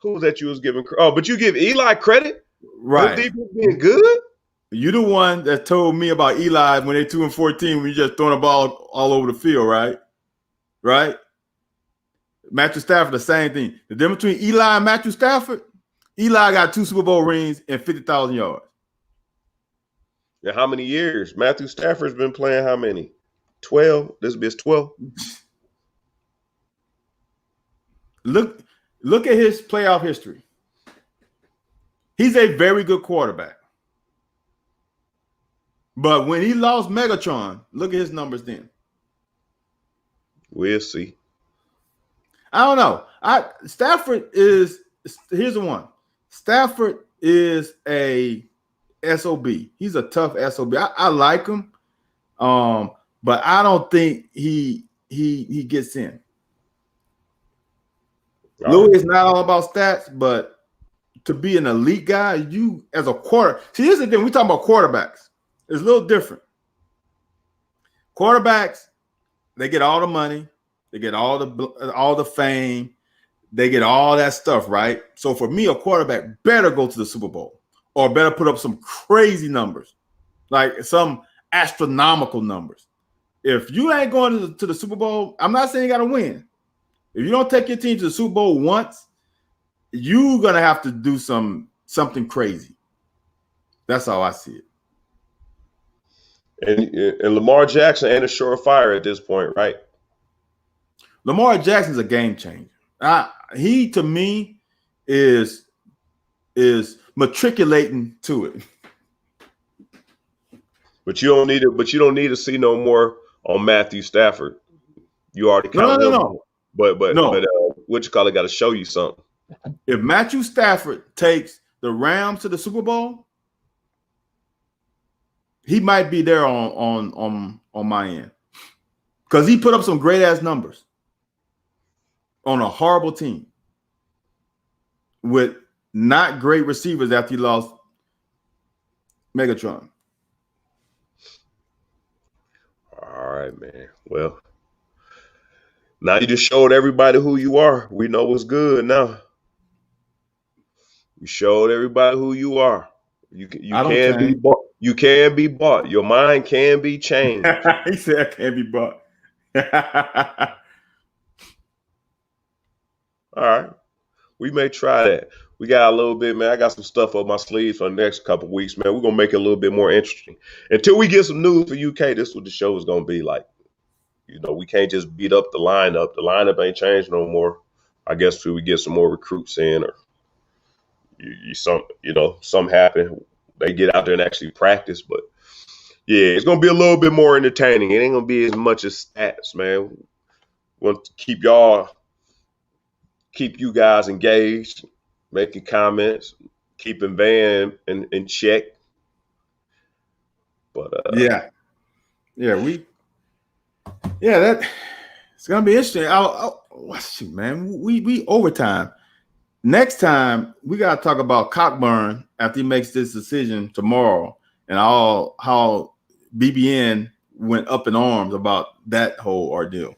A: who was that you was giving? Oh, but you give Eli credit,
B: right?
A: His defense being good.
B: You the one that told me about Eli when they 2-14 when you just throwing the ball all over the field, right? Right? Matthew Stafford, the same thing. The difference between Eli and Matthew Stafford, Eli got 2 Super Bowl rings and 50,000 yards.
A: Yeah, how many years? Matthew Stafford's been playing how many? 12. This will be his 12.
B: Look at his playoff history. He's a very good quarterback. But when he lost Megatron, look at his numbers then.
A: We'll see.
B: I don't know. Stafford is, here's the one. Stafford is a SOB. He's a tough SOB. I like him. But I don't think he gets in. Louis is not all about stats, but to be an elite guy, you as a quarter. See, here's the thing. We talking about quarterbacks. It's a little different. Quarterbacks, they get all the money, they get all the fame, they get all that stuff, right? So for me, a quarterback better go to the Super Bowl or better put up some crazy numbers, like some astronomical numbers. If you ain't going to the Super Bowl, I'm not saying you got to win. If you don't take your team to the Super Bowl once, you're gonna have to do something crazy. That's how I see it.
A: And Lamar Jackson ain't a surefire at this point, right?
B: Lamar Jackson's a game changer. He to me is is matriculating to it.
A: But you don't need it. But you don't need to see no more on Matthew Stafford. You already counted him.
B: No.
A: But what you call it? Got to show you something.
B: If Matthew Stafford takes the Rams to the Super Bowl, he might be there on my end, because he put up some great ass numbers on a horrible team with not great receivers after he lost Megatron.
A: All right, man. Well, now you just showed everybody who you are. We know what's good now. You showed everybody who you are. You can be bought. You can be bought. Your mind can be changed.
B: He said I can't be bought.
A: All right. We may try that. We got a little bit, man. I got some stuff up my sleeves for the next couple of weeks, man. We're going to make it a little bit more interesting. Until we get some news for UK, this is what the show is going to be like. You know, we can't just beat up the lineup. The lineup ain't changed no more. I guess till we get some more recruits in, or something happen. They get out there and actually practice. But, yeah, it's going to be a little bit more entertaining. It ain't going to be as much as stats, man. We want to keep you guys engaged, making comments, keeping Van in check. But
B: that it's gonna be interesting. Shoot, man, we overtime. Next time we gotta talk about Cockburn after he makes this decision tomorrow, and how BBN went up in arms about that whole ordeal.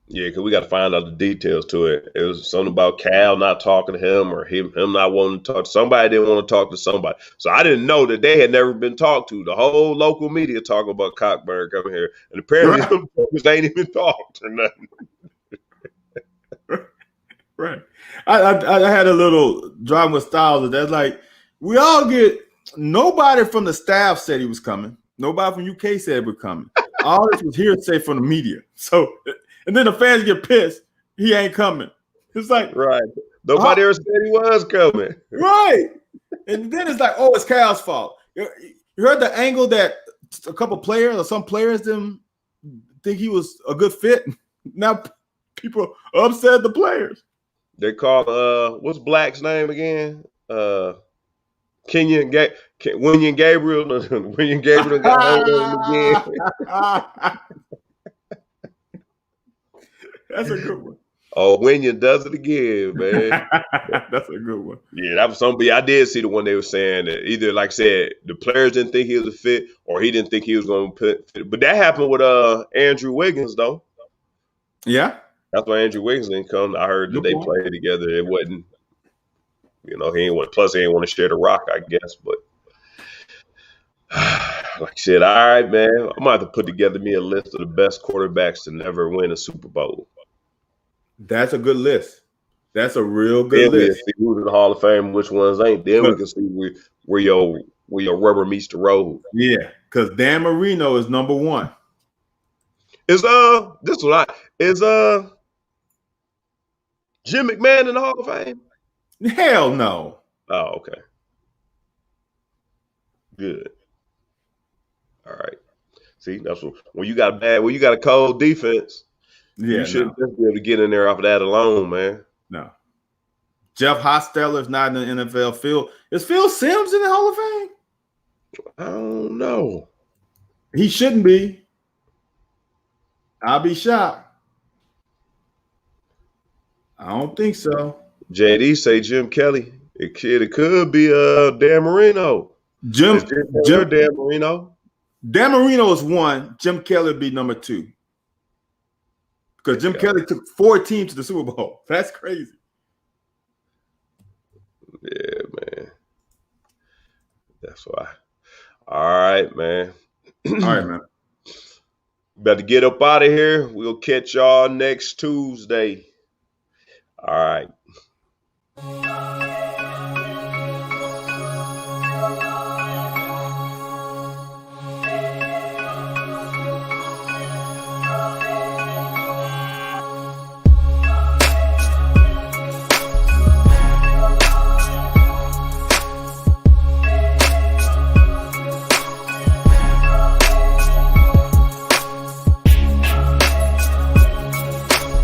A: Yeah, because we got to find out the details to it. It was something about Cal not talking to him, or him not wanting to talk. Somebody didn't want to talk to somebody. So I didn't know that they had never been talked to. The whole local media talking about Cockburn coming here. And apparently them folks ain't even talked or nothing.
B: Right. I had a little drama with Styles. That's like, nobody from the staff said he was coming. Nobody from UK said he was coming. All this was hearsay from the media. So... And then the fans get pissed. He ain't coming. It's like,
A: right. Nobody ever said he was coming.
B: Right. And then it's like, oh, it's Cal's fault. You heard the angle that a couple players or some players didn't think he was a good fit. Now people upset at the players.
A: They call what's Black's name again? William Gabriel. William Gabriel got hold of him again.
B: That's a good one.
A: Oh, William does it again, man.
B: That's a good one.
A: Yeah, that was somebody. I did see the one they were saying that either, like I said, the players didn't think he was a fit, or he didn't think he was going to fit. But that happened with Andrew Wiggins, though.
B: Yeah.
A: That's why Andrew Wiggins didn't come. I heard that they played together. It wasn't, he ain't want to share the rock, I guess. But like I said, all right, man, I'm going to have to put together me a list of the best quarterbacks to never win a Super Bowl.
B: That's a good list. That's a real good list.
A: We'll see who's in the Hall of Fame, which ones ain't. Then we can see where your rubber meets the road.
B: Yeah, because Dan Marino is number one.
A: Is Jim McMahon in the Hall of Fame?
B: Hell no.
A: Oh, okay. Good. All right. See, that's when you got a cold defense.
B: Yeah,
A: you shouldn't just be able to get in there off of that alone, man.
B: No. Jeff Hostetler is not in the NFL. Is Phil Simms in the Hall of Fame?
A: I don't know.
B: He shouldn't be. I'll be shocked. I don't think so.
A: JD say Jim Kelly. It could be Dan Marino. Dan Marino.
B: Dan Marino is one. Jim Kelly would be number two. Because Jim Kelly took 4 teams to the Super Bowl. That's crazy.
A: Yeah, man. That's why. All right, man. Better get up out of here. We'll catch y'all next Tuesday. All right.